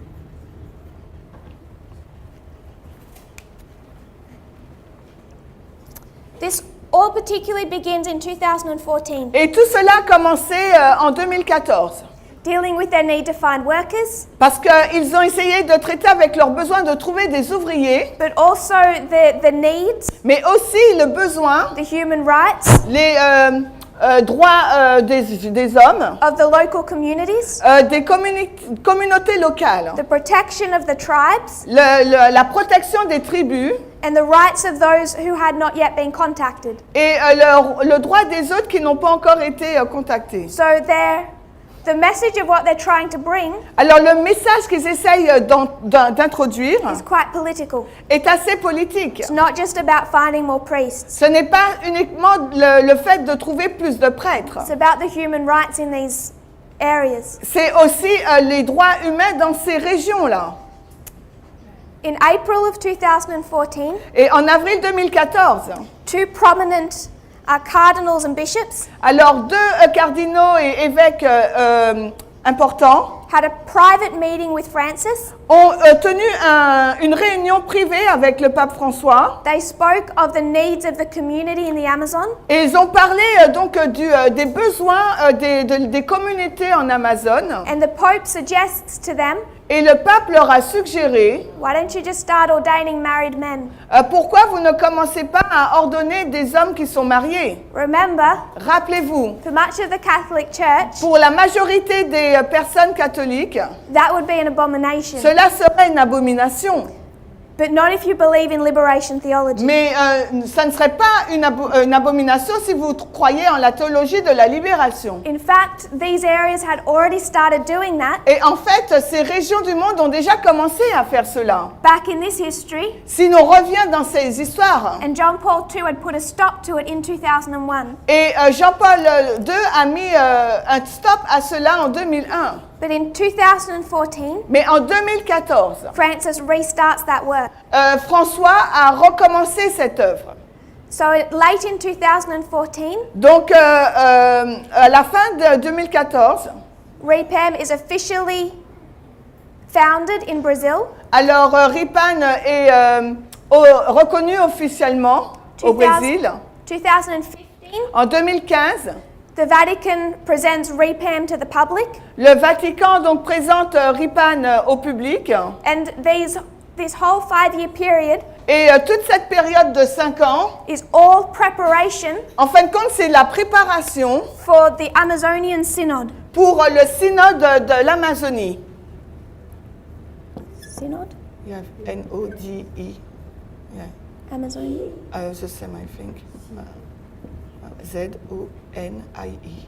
This all particularly begins in 2014, Et tout cela a commencé en 2014. dealing with their need to find workers, Parce qu'ils ont essayé de traiter avec leurs besoins de trouver des ouvriers, but also the needs, mais aussi le besoin, the human rights les droits des hommes, of the local communities, des communautés locales, the protection of the tribes, la protection des tribus and the rights of those who had not yet been contacted. et le droit des autres qui n'ont pas encore été contactés. So the message of what they're trying to bring Alors le message qu'ils essayent d'introduire is quite political. est assez politique. It's not just about finding more priests. Ce n'est pas uniquement le fait de trouver plus de prêtres. It's about the human rights in these areas. C'est aussi les droits humains dans ces régions-là. In April of 2014, Et en avril 2014, two prominent cardinals and bishops alors deux cardinaux et évêques importants had a private meeting with Francis ont tenu une réunion privée avec le pape François. They spoke of the needs of the community in the Amazon, Et ils ont parlé donc des besoins des communautés en Amazone. and the Pope suggests to them, Et le pape leur a suggéré, why don't you just start ordaining married men? pourquoi vous ne commencez pas à ordonner des hommes qui sont mariés? Remember, Rappelez-vous, for much of the Catholic Church, pour la majorité des personnes catholiques, that would be an abomination. cela serait une abomination. But not if you believe in liberation theology. Mais ça ne serait pas une abomination si vous croyez en la théologie de la libération. In fact, these areas had already started doing that Et en fait, ces régions du monde ont déjà commencé à faire cela. back in this history, Si l'on revient dans ces histoires, and John Paul II had put a stop to it in 2001. et Jean-Paul II a mis un stop à cela en 2001. But in 2014, Mais en 2014, Francis restarts that work. François a recommencé cette œuvre. So late in 2014, Donc, à la fin de 2014, REPAM is officially founded in Brazil. alors RIPAN est reconnu officiellement au Brésil. 2015, En 2015, the Vatican presents REPAM to the public, le Vatican donc présente RIPAN au public. and this whole 5-year period Et toute cette période de 5 ans, is all preparation en fin de compte, c'est la préparation for the Amazonian Synod. pour le synode de l'Amazonie. Synod? You have N-O-D-E. Yeah. Amazonie? The same, I think. Z-O-N-I-E.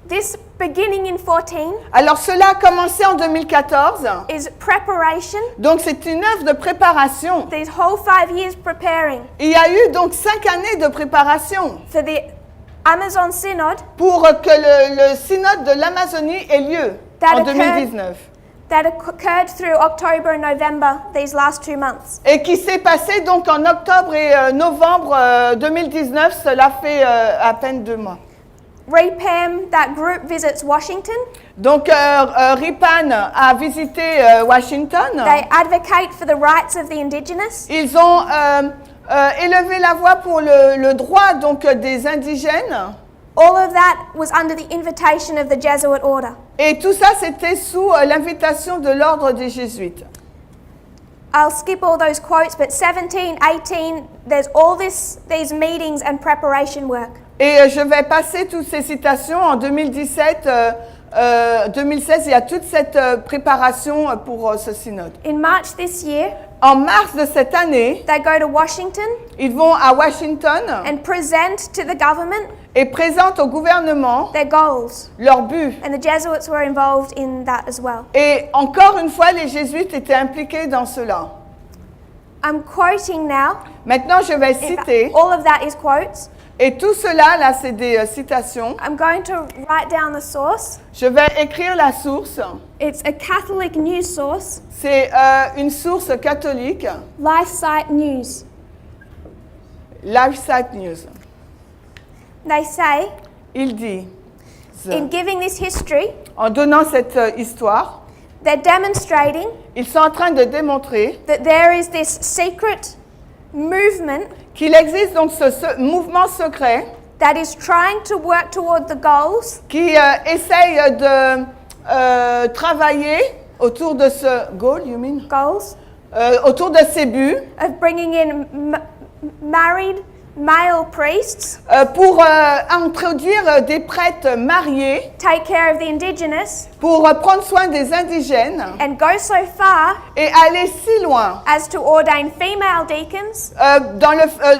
This beginning in 14 Alors cela a commencé en 2014. is preparation. Donc c'est une œuvre de préparation. These whole 5 years preparing Il y a eu donc 5 années de préparation for the Amazon Synod pour que le synode de l'Amazonie ait lieu en 2019. that occurred through October and November, these last 2 months. Et qui s'est passé donc en octobre et novembre 2019, cela fait à peine 2 mois. REPAM, that group visits Washington. Donc RIPAN a visité Washington. They advocate for the rights of the indigenous. Ils ont élevé la voix pour le droit donc des indigènes. All of that was under the invitation of the Jesuit order. Et tout ça, c'était sous l'invitation de l'ordre des Jésuites. I'll skip all those quotes, but 17, 18, there's all these meetings and preparation work. Et je vais passer toutes ces citations. En 2017, 2016, il y a toute cette préparation pour ce synode. In March this year, En mars de cette année, they go to Washington ils vont à Washington and present to the government et présentent au gouvernement their goals. leur but. And the Jesuits were involved in that as well. Et encore une fois, les jésuites étaient impliqués dans cela. I'm quoting now. Maintenant, je vais In fact, citer, all of that is quotes. et tout cela, là, c'est des citations. I'm going to write down the source. Je vais écrire la source. It's a Catholic news source, C'est une source catholique, LifeSite News. LifeSite News. They say, Il dit, in giving this history, en donnant cette histoire, they're demonstrating ils sont en train de démontrer that there is this secret movement qu'il existe donc ce mouvement secret that is trying to work toward the goals qui essaye de travailler autour de ce goal, you mean? goals Autour de ces buts of bringing in married male priests, pour introduire des prêtres mariés, take care of the indigenous, pour prendre soin des indigènes and go so far et aller si loin, as to ordain female deacons,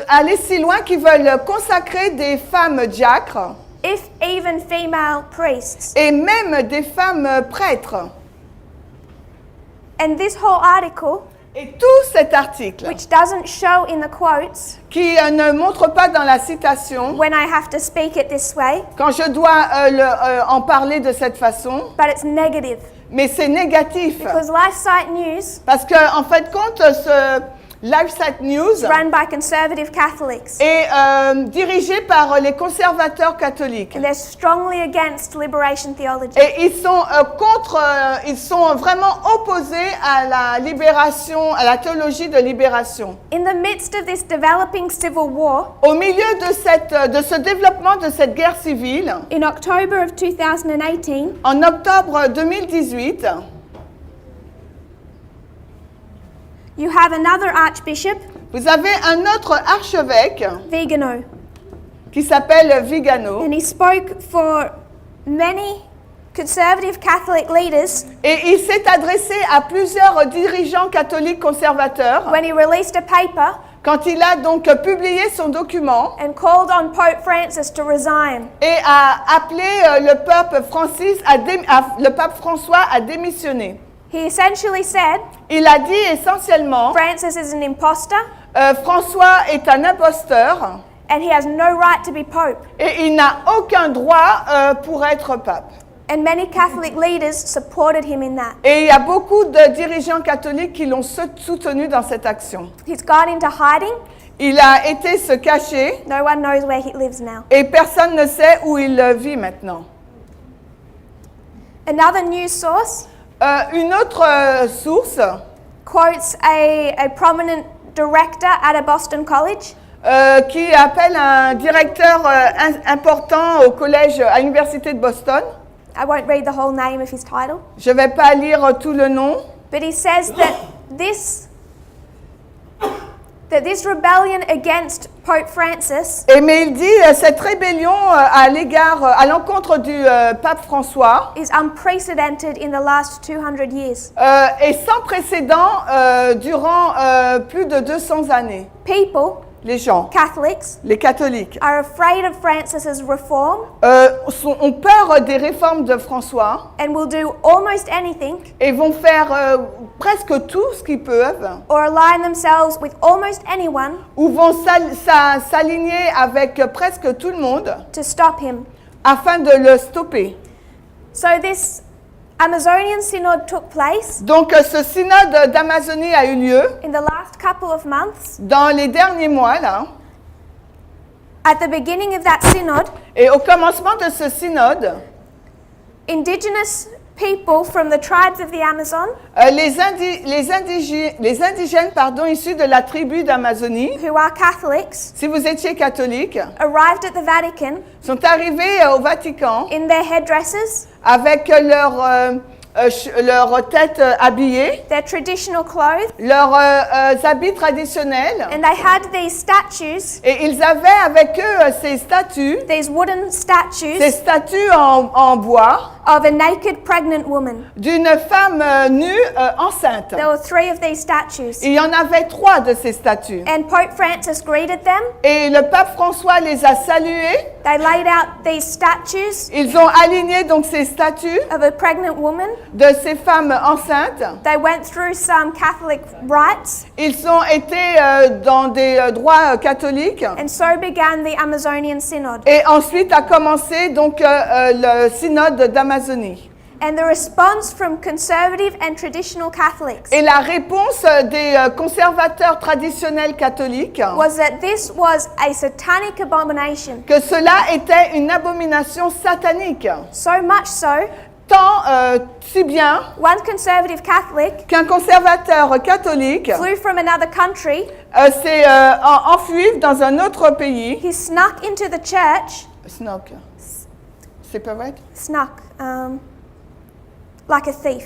aller si loin qu'ils veulent consacrer des femmes diacres if even female priests. et même des femmes prêtres. And this whole article, Et tout cet article, which doesn't show in the quotes qui ne montre pas dans la citation, when I have to speak it this way, quand je dois en parler de cette façon, but it's negative. mais c'est négatif. Because LifeSite News Parce qu'en fait, compte, LifeSite News run by conservative Catholics. est dirigé par les conservateurs catholiques. And they're strongly against liberation theology. Et ils sont ils sont vraiment opposés à la libération, à la théologie de libération. In the midst of this developing civil war, Au milieu de ce développement de cette guerre civile, in October of 2018, en octobre 2018, you have another archbishop, vous avez un autre archevêque Vigano, qui s'appelle Vigano. and he spoke for many conservative Catholic leaders Et il s'est adressé à plusieurs dirigeants catholiques conservateurs when he released a paper quand il a donc publié son document and called on Pope Francis to resign. et a appelé le pape le pape François à démissionner. He essentially said, Il a dit essentiellement, Francis is an imposter François est un imposteur and he has no right to be Pope. et il n'a aucun droit pour être pape. And many Catholic leaders supported him in that. Et il y a beaucoup de dirigeants catholiques qui l'ont soutenu dans cette action. He's gone into hiding. Il a été se cacher No one knows where he lives now. et personne ne sait où il vit maintenant. Another news source Une autre source quotes a prominent director at a Boston college qui appelle un directeur important au collège à l'université de Boston. I won't read the whole name of his title, Je ne vais pas lire tout le nom, but he says that this rebellion against Pope Francis mais il dit cette rébellion à l'encontre du pape François is unprecedented in the last 200 years. est sans précédent durant plus de 200 années. People, Les gens, Catholics, les catholiques, are afraid of Francis's reform ont peur des réformes de François and will do almost anything et vont faire presque tout ce qu'ils peuvent or align themselves with almost anyone ou vont s'aligner avec presque tout le monde to stop him. afin de le stopper. So this Amazonian synod took place Donc ce synode d'Amazonie a eu lieu in the last couple of months. dans les derniers mois là. At the beginning of that synod, Et au commencement de ce synode, indigenous people from the tribes of the Amazon les indigènes issus de la tribu d'Amazonie, who are Catholics si vous étiez catholique, arrived at the Vatican sont arrivés au Vatican in their headdresses, avec leur tête habillée, their traditional clothes, leurs habits traditionnels, and they had these statues, et ils avaient avec eux ces statues wooden statues en bois of a naked pregnant woman. d'une femme nue enceinte. There were 3 of these statues. Il y en avait 3 de ces statues. And Pope Francis greeted them. Et le pape François les a saluées. They laid out these statues Ils ont aligné donc ces statues of a pregnant woman. de ces femmes enceintes. They went through some Catholic rites, Ils ont été dans des droits catholiques. and so began the Amazonian Synod. Et ensuite a commencé donc le synode d'Amazonie. And the response from conservative and traditional Catholics Et la réponse des conservateurs traditionnels catholiques, was that this was a satanic abomination. que cela était une abomination satanique. So much so, Tant, si bien one conservative Catholic qu'un conservateur catholique flew from another country. s'est enfui dans un autre pays. He snuck into the church. Snuck. C'est pas vrai? Snuck, like a thief,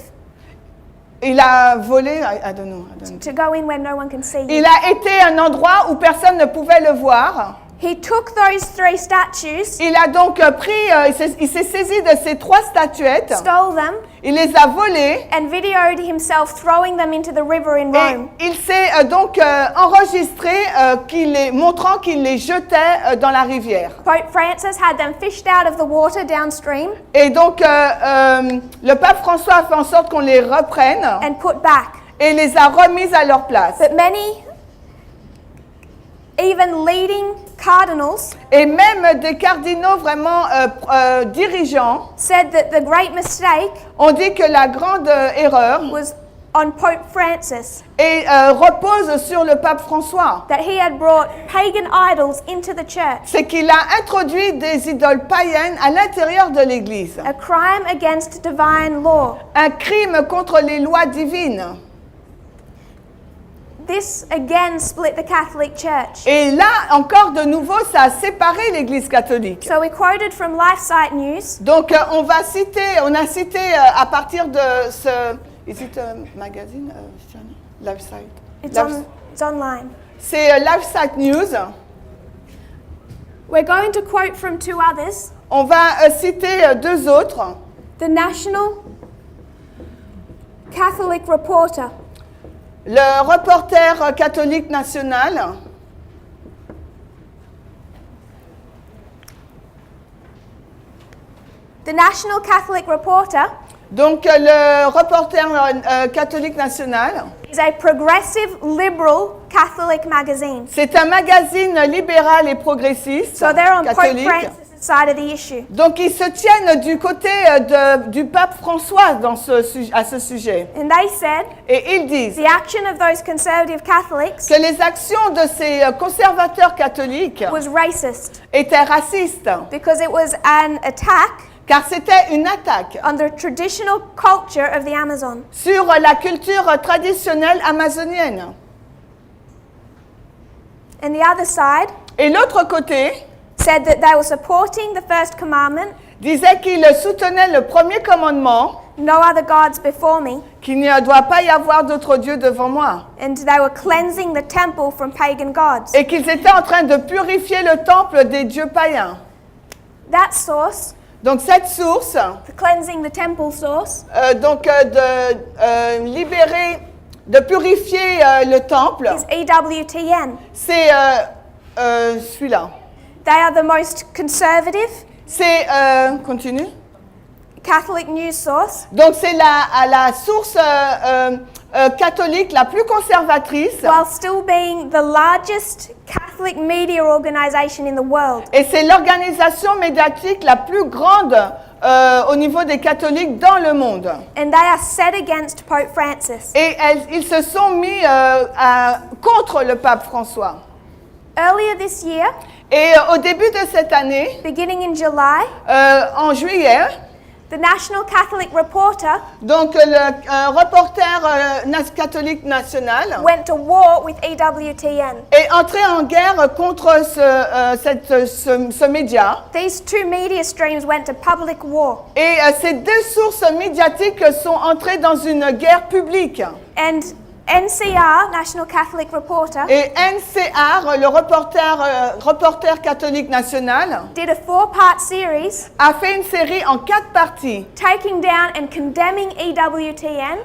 Il a volé, I don't know. to go in where no one can see you. Il a été à un endroit où personne ne pouvait le voir. He took those 3 statues, Il a donc il s'est saisi de ces 3 statuettes, stole them, il les a volées and videoed himself throwing them into the river in et Rome. il s'est donc enregistré montrant qu'il les jetait dans la rivière. Pope Francis had them fished out of the water downstream Et donc le pape François a fait en sorte qu'on les reprenne and put back. et les a remises à leur place. But many, even leading cardinals, Et même des cardinaux vraiment dirigeants said that the great mistake ont dit que la grande erreur was on Pope Francis et repose sur le pape François. that he had brought pagan idols into the church, C'est qu'il a introduit des idoles païennes à l'intérieur de l'Église. a crime against divine law. Un crime contre les lois divines. This again split the Catholic Church. Et là, encore de nouveau, ça a séparé l'Église catholique. So we quoted from LifeSite News. Donc, on a cité à partir de ce... Is it a magazine? LifeSite. It's online. C'est LifeSite News. We're going to quote from two others. On va citer deux autres. The National Catholic Reporter. Le reporter catholique national. The National Catholic Reporter Donc, le reporter catholique national. is a progressive, liberal Catholic magazine. C'est un magazine libéral et progressiste So they're on Pope catholique. Francis' side of the issue. Donc, ils se tiennent du côté du pape François à ce sujet. And they said Et ils disent the action of those conservative Catholics que les actions de ces conservateurs catholiques was racist étaient racistes, because it was an attack car c'était une attaque on the traditional culture of the Amazon. sur la culture traditionnelle amazonienne. And the other side Et l'autre côté said that they were supporting the first commandment, disait qu'ils soutenaient le premier commandement, no other gods before me, qu'il ne doit pas y avoir d'autres dieux devant moi, and they were cleansing the temple from pagan gods. et qu'ils étaient en train de purifier le temple des dieux païens. That source, Donc cette source, the cleansing the temple source, de libérer, de purifier le temple, is EWTN. c'est celui-là. They are the most conservative C'est, continue. Catholic news source, Donc c'est la source catholique la plus conservatrice, while still being the largest Catholic media organization in the world. et c'est l'organisation médiatique la plus grande au niveau des catholiques dans le monde. And they are set against Pope Francis. Et ils se sont mis contre le pape François. Earlier this year, Et au début de cette année, beginning in July, en juillet, the National Catholic Reporter donc le reporter catholique national went to war with EWTN. est entré en guerre contre ce média. These two media streams went to public war. Et ces deux sources médiatiques sont entrées dans une guerre publique. And NCR, National Catholic Reporter, Et NCR, le reporter catholique national, did a 4-part series a fait une série en 4 parties taking down and condemning EWTN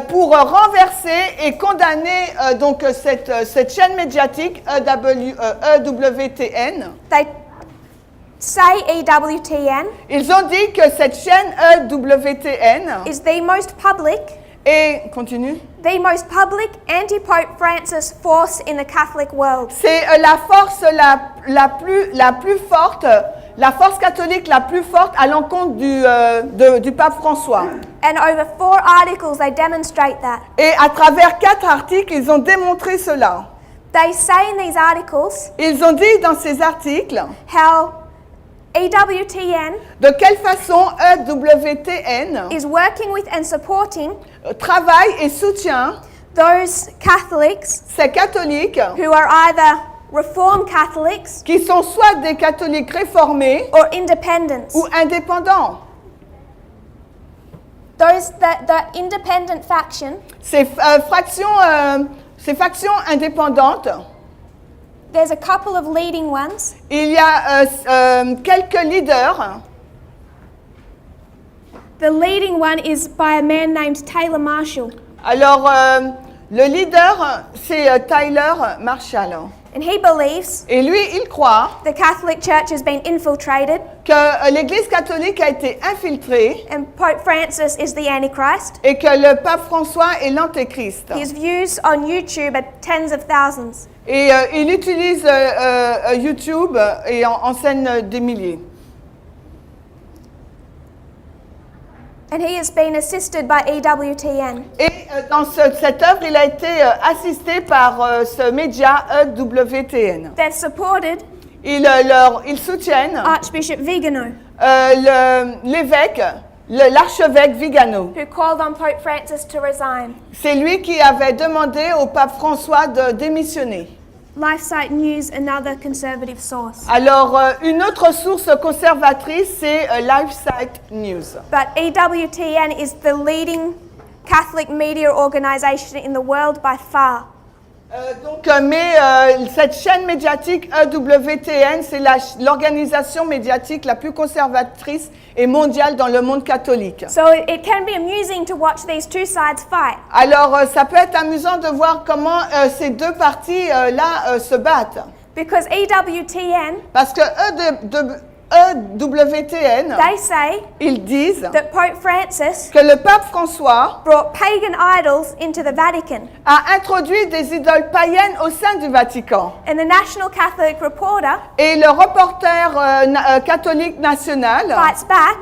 pour renverser et condamner donc cette chaîne médiatique EWTN. They say EWTN Ils ont dit que cette chaîne EWTN is the most public anti-Pope Francis force in the Catholic world. C'est la force la plus forte, la force catholique la plus forte à l'encontre du pape François. And over 4 articles they demonstrate that. Et à travers 4 articles, ils ont démontré cela. They say in these articles Ils ont dit dans ces articles how EWTN de quelle façon EWTN is working with and supporting travaille et soutient those Catholics ces catholiques who are either Reformed Catholics qui sont soit des catholiques réformés or independents. ou indépendants. The independent faction, Ces factions indépendantes, there's a couple of leading ones. il y a quelques leaders. The leading one is by a man named Taylor Marshall. Alors, le leader, c'est Tyler Marshall. And he believes Et lui, il croit the Catholic Church has been infiltrated que l'Église catholique a été infiltrée and Pope Francis is the Antichrist. et que le pape François est l'antéchrist. His views on YouTube are tens of thousands. Et il utilise YouTube et enseigne des milliers. And he has been assisted by EWTN. Et dans cette œuvre, il a été assisté par ce média EWTN. They've supported Ils soutiennent Archbishop Vigano, l'évêque, l'archevêque Vigano. who called on Pope Francis to resign. C'est lui qui avait demandé au pape François de démissionner. LifeSite News, another conservative source. Alors, une autre source conservatrice, c'est LifeSite News. But EWTN is the leading Catholic media organisation in the world by far. Mais cette chaîne médiatique EWTN, c'est l'organisation médiatique la plus conservatrice et mondiale dans le monde catholique. So it can be amusing to watch these two sides fight. Alors, ça peut être amusant de voir comment ces deux parties-là se battent. Because EWTN, Parce que EWTN, they say ils disent that Pope Francis que le pape François brought pagan idols into the Vatican. a introduit des idoles païennes au sein du Vatican. And the National Catholic Reporter Et le reporter catholique national fights back,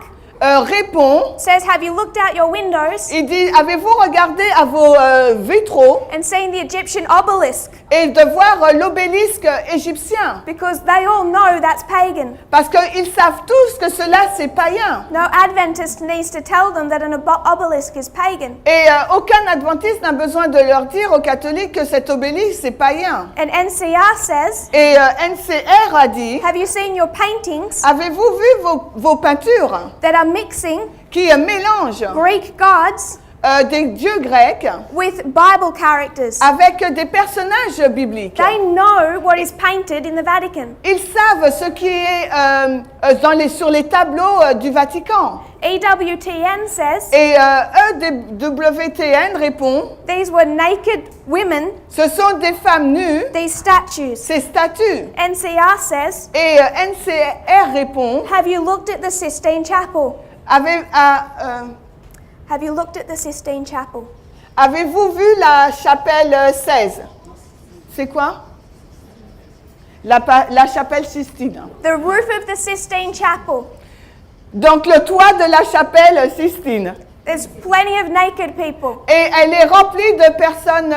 répond, says, have you looked out your windows il dit, avez-vous regardé à vos vitraux and seen the Egyptian obelisk? et de voir l'obélisque égyptien? Because they all know that's pagan. Parce qu'ils savent tous que cela c'est païen. No Adventist needs to tell them that an obelisk is pagan. Et aucun adventiste n'a besoin de leur dire aux catholiques que cet obélisque c'est païen. And NCR says, Et NCR a dit, have you seen your paintings avez-vous vu vos peintures that are mixing qui mélangent Greek gods des dieux grecs with Bible characters? avec des personnages bibliques? They know what is painted in the Vatican. Ils savent ce qui est sur les tableaux du Vatican. EWTN says, Et EWTN répond, these were naked women, ce sont des femmes nues, these statues. ces statues. NCR says, Et NCR répond, have you looked at the Sistine Chapel? Have you looked at the Sistine Chapel? avez-vous vu la chapelle 16? C'est quoi? La chapelle Sistine. The roof of the Sistine Chapel. Donc le toit de la chapelle Sistine. There's plenty of naked people. Et elle est remplie de personnes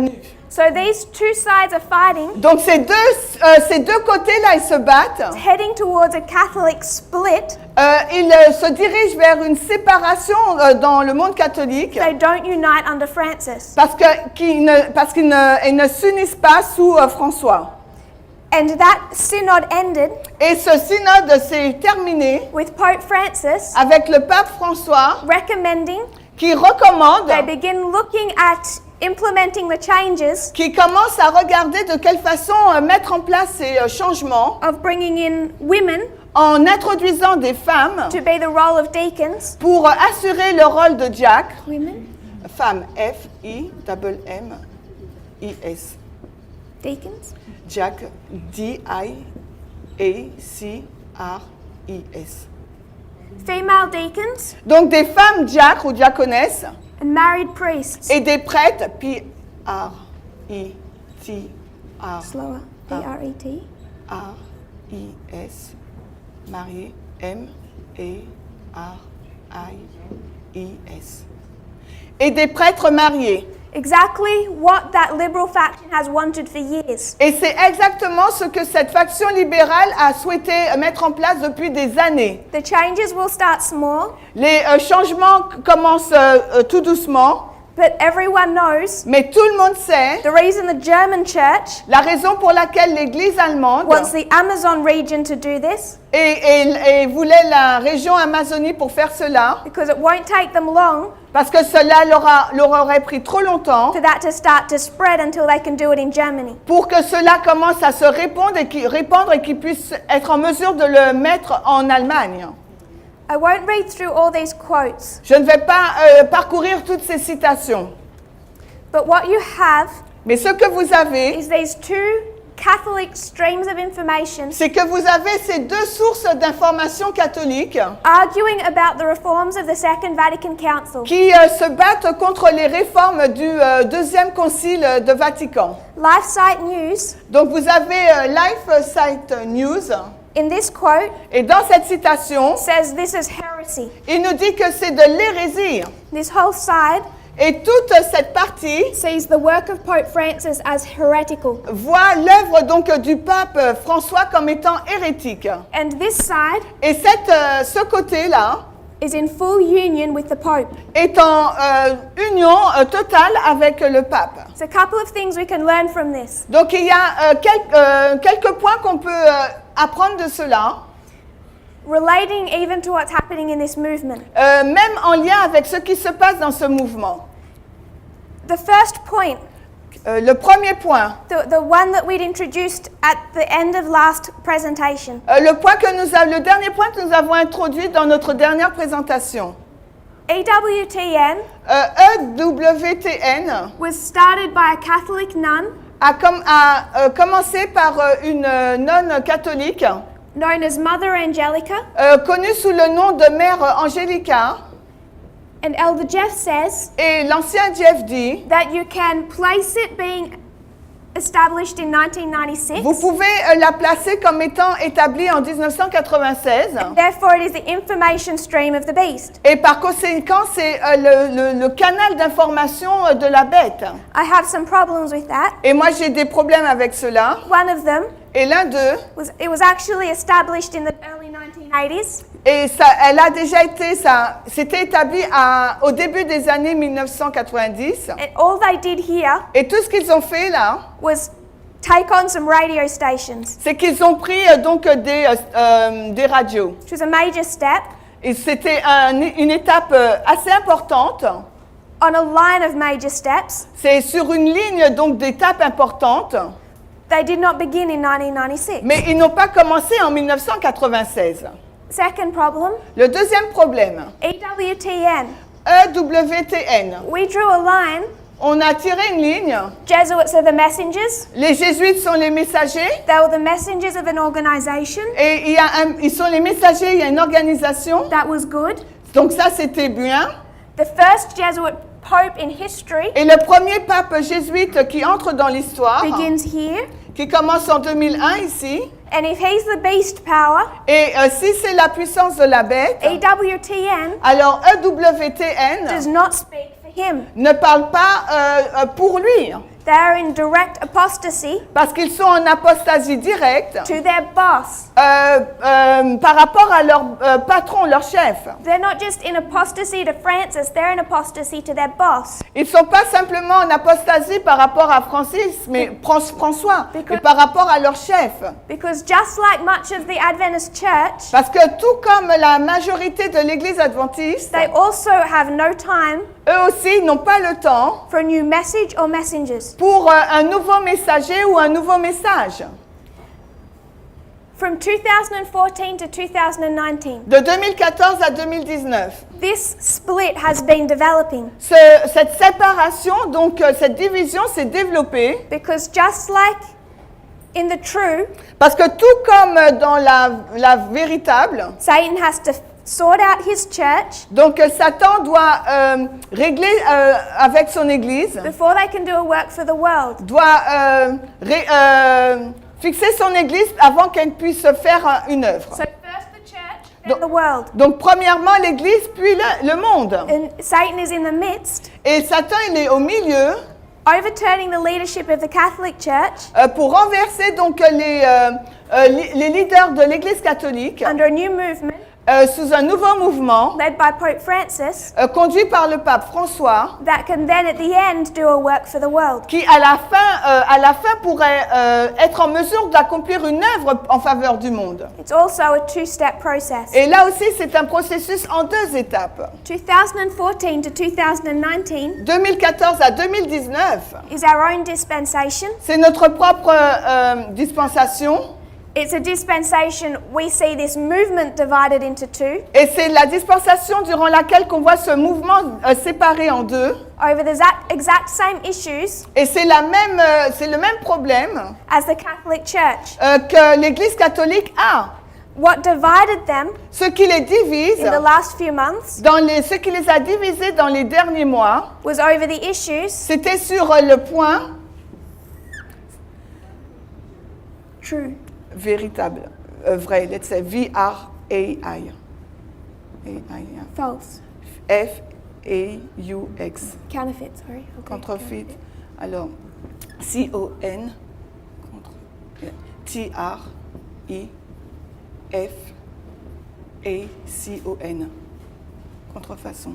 nues. So these two sides are fighting, Donc ces deux côtés-là, ils se battent. heading towards a Catholic split. Ils se dirigent vers une séparation dans le monde catholique They don't unite under Francis. qu'ils ne s'unissent pas sous François. And that synod ended Et ce synode s'est terminé with Pope Francis avec le pape François recommending qui recommande, they begin looking at implementing the changes qui commence à regarder de quelle façon mettre en place ces changements of bringing in women en introduisant des femmes to be the role of deacons. pour assurer le rôle de diacre. Women? Femme, F-I-M-M-I-S. Deacons? Diacre, D-I-A-C-R-I-S. Female deacons Donc des femmes diacres ou diaconesses and married priests. et des prêtres, P-R-I-T-R. Slower. P-R-E-T. R-I-S, marié, M-E-R-I-I-S. Et des prêtres mariés. Exactly what that liberal faction has wanted for years. Et c'est exactement ce que cette faction libérale a souhaité mettre en place depuis des années. The changes will start small, Les changements commencent tout doucement, but everyone knows mais tout le monde sait the reason the German church la raison pour laquelle l'Église allemande wants the Amazon region to do this, et voulait la région Amazonie pour faire cela, because it won't take them long parce que cela leur aurait pris trop longtemps for that to start to spread until they can do it in Germany. pour que cela commence à se répandre et qu'ils puissent être en mesure de le mettre en Allemagne. I won't read through all these quotes, Je ne vais pas parcourir toutes ces citations, but what you have mais ce que vous avez, is these two Catholic streams of information c'est que vous avez ces deux sources d'informations catholiques arguing about the reforms of the Second Vatican Council. qui se battent contre les réformes du Deuxième Concile de Vatican. LifeSite News Donc vous avez LifeSite News in this quote, Et dans cette citation, says this is heresy. il nous dit que c'est de l'hérésie. This whole side Et toute cette partie sees the work of Pope Francis as heretical. voit l'œuvre donc du pape François comme étant hérétique. And this side Et ce côté-là is in full union with the Pope. est en union totale avec le pape. There's a couple of things we can learn from this. Donc il y a quelques points qu'on peut apprendre de cela, Relating even to what's happening in this movement. même en lien avec ce qui se passe dans ce mouvement. The first point, Le premier point, the one that we'd introduced at the end of last presentation, le dernier point que nous avons introduit dans notre dernière présentation. EWTN EWTN was started by a Catholic nun a commencé par une nonne catholique known as Mother Angelica, connue sous le nom de Mère Angelica. and Elder Jeff says Et l'ancien Jeff dit, that you can place it being established in 1996. vous pouvez la placer comme étant établie en 1996. Therefore, it is the information stream of the beast. Et par conséquent, c'est le canal d'information de la bête. I have some problems with that. Et moi, j'ai des problèmes avec cela. One of them Et l'un d'eux, was was actually established in the early 1980s. et elle a déjà été, c'était établi au début des années 1990. And all they did here Et tout ce qu'ils ont fait là, was take on some radio stations, c'est qu'ils ont pris donc des radios. which was a major step Et c'était une étape assez importante. on a line of major steps. C'est sur une ligne donc d'étapes importantes. They did not begin in 1996. Mais ils n'ont pas commencé en 1996. Second problem, Le deuxième problème, EWTN. EWTN. We drew a line. On a tiré une ligne. Jesuits are the messengers. Les jésuites sont les messagers. They were the messengers of an organization. Et ils sont les messagers, il y a une organisation. That was good. Donc ça, c'était bien. The first Jesuit pope in history Et le premier pape jésuite qui entre dans l'histoire, begins here. qui commence en 2001 ici, And if he's the beast power, et si c'est la puissance de la bête, EWTN alors EWTN does not speak for him. ne parle pas pour lui, They are in direct apostasy parce qu'ils sont en apostasie directe to their boss. par rapport à leur patron, leur chef. They're not just in apostasy to Francis, they're in apostasy to their boss. Ils ne sont pas simplement en apostasie par rapport à Francis, mais François, mais par rapport à leur chef. Because just like much of the Adventist church, Parce que tout comme la majorité de l'Église adventiste, they also have no time eux aussi n'ont pas le temps for a new message or messengers. pour un nouveau messager ou un nouveau message. From 2014 to 2019, De 2014 à 2019, this split has been developing cette séparation, donc cette division s'est développée because just like in the true, parce que tout comme dans la véritable, Satan has to sort out his church donc Satan doit régler avec son Église, before they can do a work for the world. doit fixer son Église avant qu'elle puisse faire une œuvre. So first the church, then the world. Donc premièrement l'Église, puis le monde. And Satan is in the midst, Et Satan, il est au milieu overturning the leadership of the Catholic Church pour renverser donc les leaders de l'Église catholique under a new movement sous un nouveau mouvement led by Pope Francis conduit par le pape François, that can then at the end do a work for the world. qui à la fin pourrait être en mesure d'accomplir une œuvre en faveur du monde. It's also a two-step process. Et là aussi, c'est un processus en deux étapes. 2014 to 2019 2014 à 2019, is our own dispensation. c'est notre propre dispensation. It's a dispensation we see this movement divided into two Et c'est la dispensation durant laquelle qu'on voit ce mouvement séparé en deux. over the exact same issues Et c'est le même problème as the Catholic Church. que l'Église catholique a. What divided them Ce qui les divise, in the last few months ce qui les a divisés dans les derniers mois, was over the issues c'était sur le point true. véritable. vrai. Let's say V-R-A-I. False. F-A-U-X. Counterfeit, sorry. Okay. Contrefit. Alors, C-O-N. T-R-I-F-A-C-O-N. Contrefaçon.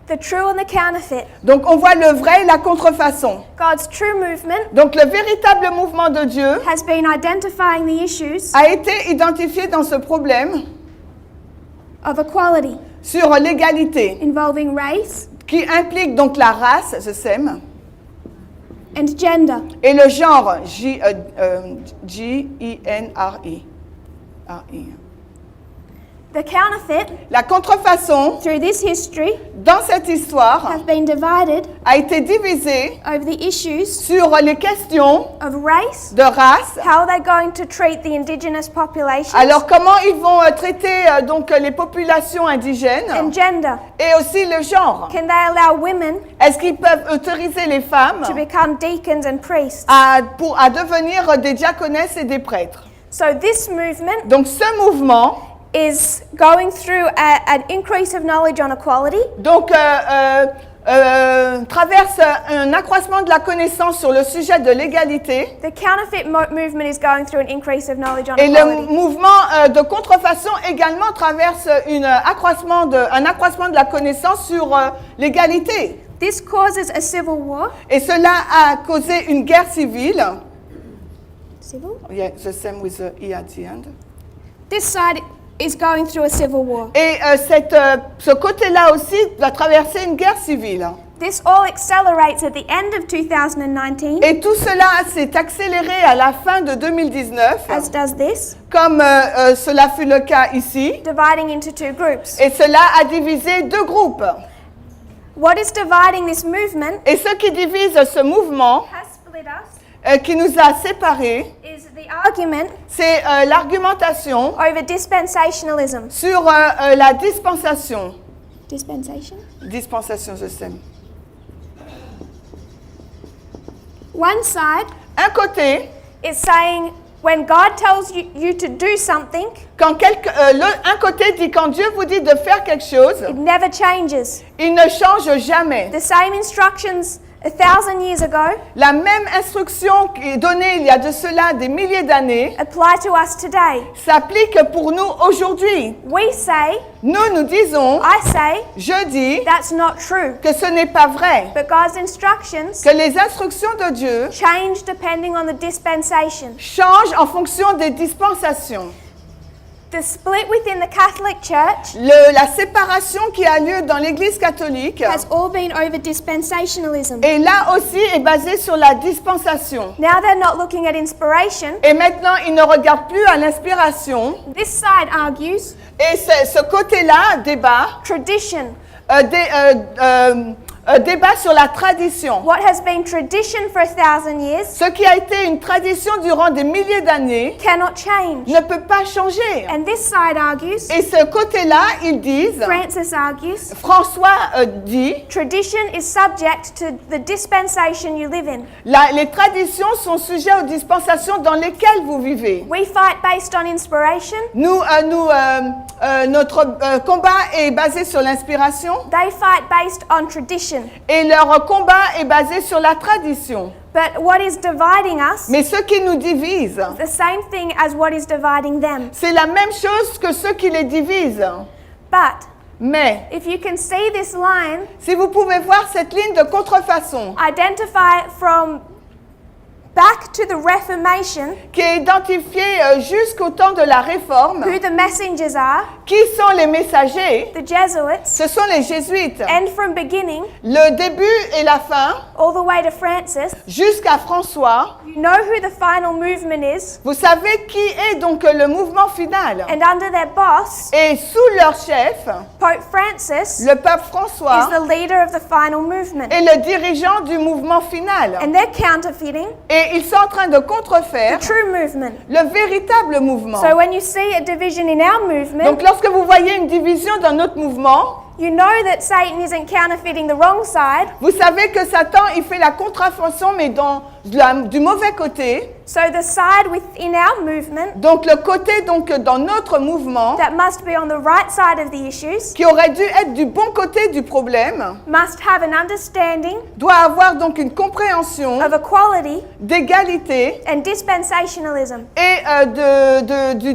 The true and the counterfeit. Donc on voit le vrai et la contrefaçon. God's true movement Donc le véritable mouvement de Dieu has been identifying the issues a été identifié dans ce problème of equality sur l'égalité involving race qui implique donc la race, the same, and gender. et le genre, G-I-N-R-I. The counterfeit, La contrefaçon, through this history, dans cette histoire, have been divided a été divisée over the issues sur les questions of race, de race. how they're going to treat the indigenous populations, Alors comment ils vont traiter donc les populations indigènes and gender. et aussi le genre. Can they allow women Est-ce qu'ils peuvent autoriser les femmes to become deacons and priests? à devenir des diaconesses et des prêtres? So this movement Donc ce mouvement is going through an increase of knowledge on equality, donc, traverse un accroissement de la connaissance sur le sujet de l'égalité. the counterfeit movement is going through an increase of knowledge on Et le equality. mouvement de contrefaçon également traverse un accroissement de la connaissance sur l'égalité. This causes a civil war. Et cela a causé une guerre civile. Civil? Yeah, the same with the E at the end. This side is going through a civil war. Et ce côté-là aussi va traverser une guerre civile. This all accelerates at the end of 2019, Et tout cela s'est accéléré à la fin de 2019, as does this, comme cela fut le cas ici. dividing into two groups. Et cela a divisé deux groupes. What is dividing this movement Et ce qui divise ce mouvement, has split us qui nous a séparés, is the argument c'est l'argumentation over dispensationalism. sur la dispensation. Dispensation? Dispensation, je sais. One side Un côté, is saying when God tells you to do something, quand un côté dit quand Dieu vous dit de faire quelque chose, it never changes. il ne change jamais. The same instructions 1,000 years ago La même instruction qui est donnée il y a de cela des milliers d'années apply to us today. s'applique pour nous aujourd'hui. We say, Nous disons, I say, je dis that's not true. que ce n'est pas vrai, But God's instructions que les instructions de Dieu change depending on the dispensation. changent en fonction des dispensations. The split within the Catholic Church La séparation qui a lieu dans l'Église catholique, has all been over dispensationalism. et là aussi est basée sur la dispensation. Now they're not looking at inspiration. Et maintenant, ils ne regardent plus à l'inspiration. This side argues Et ce côté-là débat, tradition. débat sur la tradition. What has been tradition for 1,000 years Ce qui a été une tradition durant des milliers d'années cannot change. ne peut pas changer. And this side argues, Et ce côté-là, ils disent, Francis argues, François dit, tradition is subject to the dispensation you live in. les traditions sont sujets aux dispensations dans lesquelles vous vivez. We fight based on inspiration. Notre combat est basé sur l'inspiration They fight based on tradition. et leur combat est basé sur la tradition. But what is dividing us Mais ce qui nous divise, is the same thing as what is dividing them. c'est la même chose que ce qui les divise. But Mais if you can see this line, si vous pouvez voir cette ligne de contrefaçon identify from back to the Reformation qui est identifiée jusqu'au temps de la Réforme, who the messengers are, qui sont les messagers? the Jesuits, Ce sont les jésuites. and from beginning Le début et la fin, all the way to Francis, jusqu'à François, you know who the final movement is, vous savez qui est donc le mouvement final. and under their boss, Et sous leur chef, Pope Francis le pape is François the leader of the final movement. est le dirigeant du mouvement final. And they're counterfeiting Et ils sont en train de contrefaire the true movement. le véritable mouvement. So when you see a division in our movement, Donc lorsque vous voyez une division dans notre mouvement, you know that Satan isn't counterfeiting the wrong side. vous savez que Satan, il fait la contrefaçon, mais dans du mauvais côté, So the side within our movement donc le côté donc dans notre mouvement, that must be on the right side of the issues qui aurait dû être du bon côté du problème, must have an understanding doit avoir donc une compréhension of equality d'égalité and dispensationalism. et du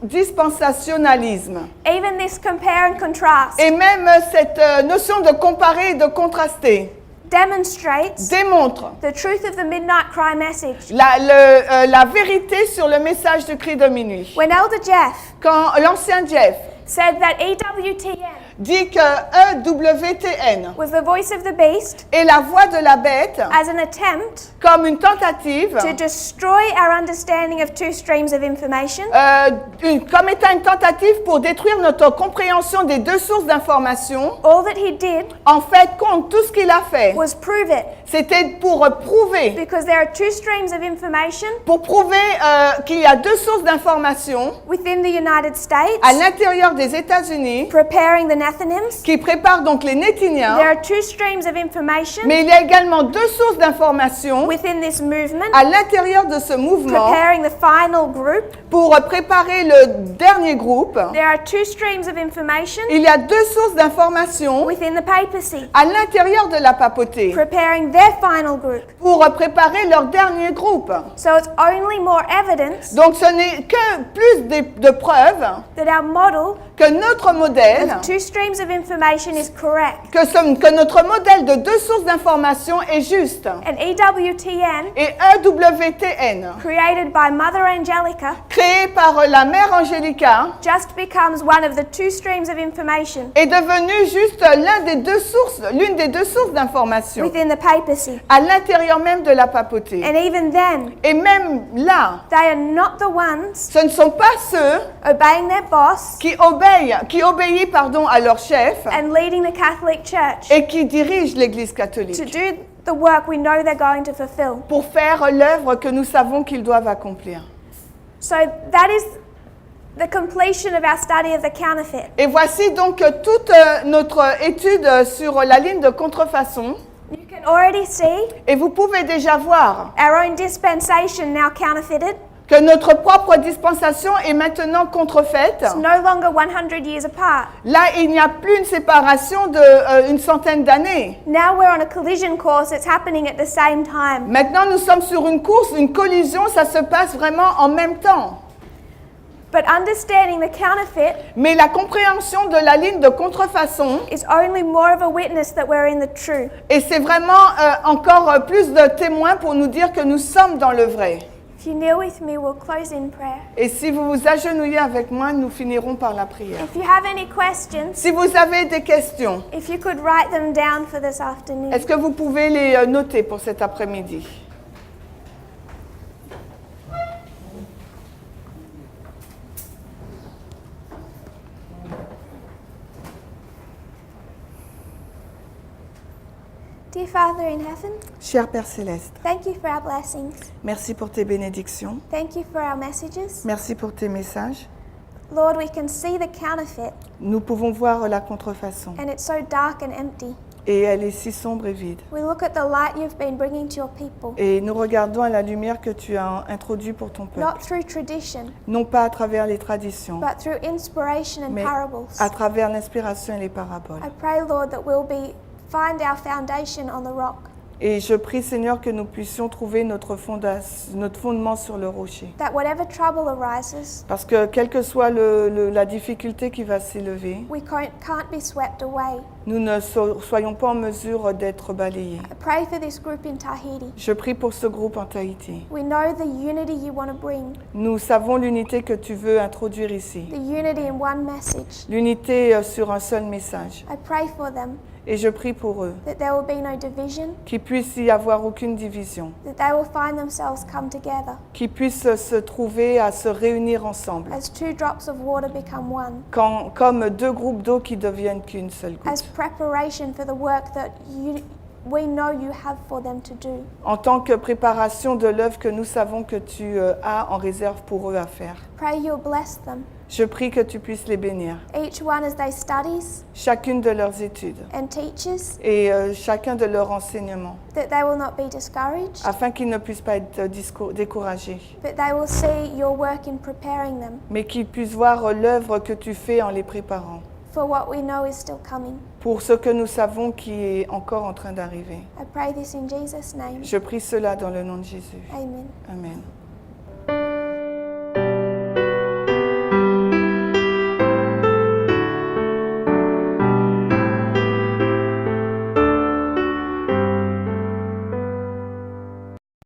dispensationalisme. Even this compare and contrast Et même cette notion de comparer et de contraster demonstrates démontre the truth of the midnight cry message. la vérité sur le message du cri de minuit. When Elder Jeff Quand l'ancien Jeff said that EWTN dit que EWTN was the voice of the beast est la voix de la bête as an attempt comme une tentative, to destroy our understanding of two streams of information, comme étant une tentative pour détruire notre compréhension des deux sources d'information, all that he did en fait, compte tout ce qu'il a fait, was prove it. c'était pour prouver Because there are two streams of information qu'il y a deux sources d'information within the United States à l'intérieur des États-Unis preparing the Nethinims. qui préparent donc les There Nétiniens, are two streams of information mais il y a également deux sources d'information within this movement à l'intérieur de ce mouvement preparing the final group. pour préparer le dernier groupe. There are two streams of information Il y a deux sources d'information within the papacy à l'intérieur de la papauté preparing their final group. pour préparer leur dernier groupe. So it's only more evidence Donc ce n'est que plus de preuves that our model que notre modèle, of two streams of information is correct. que notre modèle de deux sources d'information est juste. And EWTN, Et EWTN, created by Mother Angelica, créé par la mère Angelica, just becomes one of the two streams of information est devenu juste l'une des deux sources d'information within the papacy. à l'intérieur même de la papauté. And even then, Et même là, they are not the ones ce ne sont pas ceux obeying their boss qui obéissent à leur chef and leading the Catholic Church et qui dirigent l'Église to catholique do the work we know they're going to fulfill. pour faire l'œuvre que nous savons qu'ils doivent accomplir. So that is the completion of our study of the counterfeit. Et voici donc toute notre étude sur la ligne de contrefaçon. You can already see Et vous pouvez déjà voir our own dispensation now counterfeited. que notre propre dispensation est maintenant contrefaite. It's no longer 100 years apart. Là, il n'y a plus une séparation d'une centaine d'années. Now we're on a collision course. It's happening at the same time. Maintenant, nous sommes sur une course, une collision, ça se passe vraiment en même temps. But understanding the counterfeit Mais la compréhension de la ligne de contrefaçon, is only more of a witness that we're in the true. et c'est vraiment encore plus de témoins pour nous dire que nous sommes dans le vrai. If you kneel with me, we'll close in prayer. Et si vous vous agenouillez avec moi, nous finirons par la prière. If you have any questions, Si vous avez des questions, if you could write them down for this afternoon. est-ce que vous pouvez les noter pour cet après-midi? Dear Father in heaven, Cher Père Céleste, thank you for our blessings. merci pour tes bénédictions, Thank you for our messages. merci pour tes messages. Lord, we can see the counterfeit, Nous pouvons voir la contrefaçon, and it's so dark and empty. et elle est si sombre et vide. We look at the light you've been bringing to your people, Et nous regardons à la lumière que tu as introduite pour ton peuple, not through tradition, non pas à travers les traditions, but through inspiration and mais parables. à travers l'inspiration et les paraboles. I pray, Lord, that we'll find our foundation on the rock, Et je prie, Seigneur, que nous puissions trouver notre fondement sur le rocher. that whatever trouble arises, Parce que quelle que soit la difficulté qui va s'élever, we can't be swept away. nous ne soyons pas en mesure d'être balayés. I pray for this group in Tahiti. Je prie pour ce groupe en Tahiti. We know the unity you want to bring, Nous savons l'unité que tu veux introduire ici. the unity in one message. L'unité sur un seul message. I pray for them, Et je prie pour eux, that there will be no division, qu'il puisse y avoir aucune division, that they will find themselves come together qu'ils puissent se trouver à se réunir ensemble, as two drops of water become one, comme deux groupes d'eau qui deviennent qu'une seule as goutte. preparation for the work that we know you have for them to do. En tant que préparation de l'œuvre que nous savons que tu as en réserve pour eux à faire. Pray you'll bless them, Je prie que tu puisses les bénir, each one as they studies chacune de leurs études and teaches, et chacun de leurs enseignements, that they will not be discouraged, afin qu'ils ne puissent pas être découragés, but they will see your work in preparing them mais qu'ils puissent voir l'œuvre que tu fais en les préparant, for what we know is still coming. pour ce que nous savons qui est encore en train d'arriver. I pray this in Jesus' name. Je prie cela dans le nom de Jésus. Amen. Amen.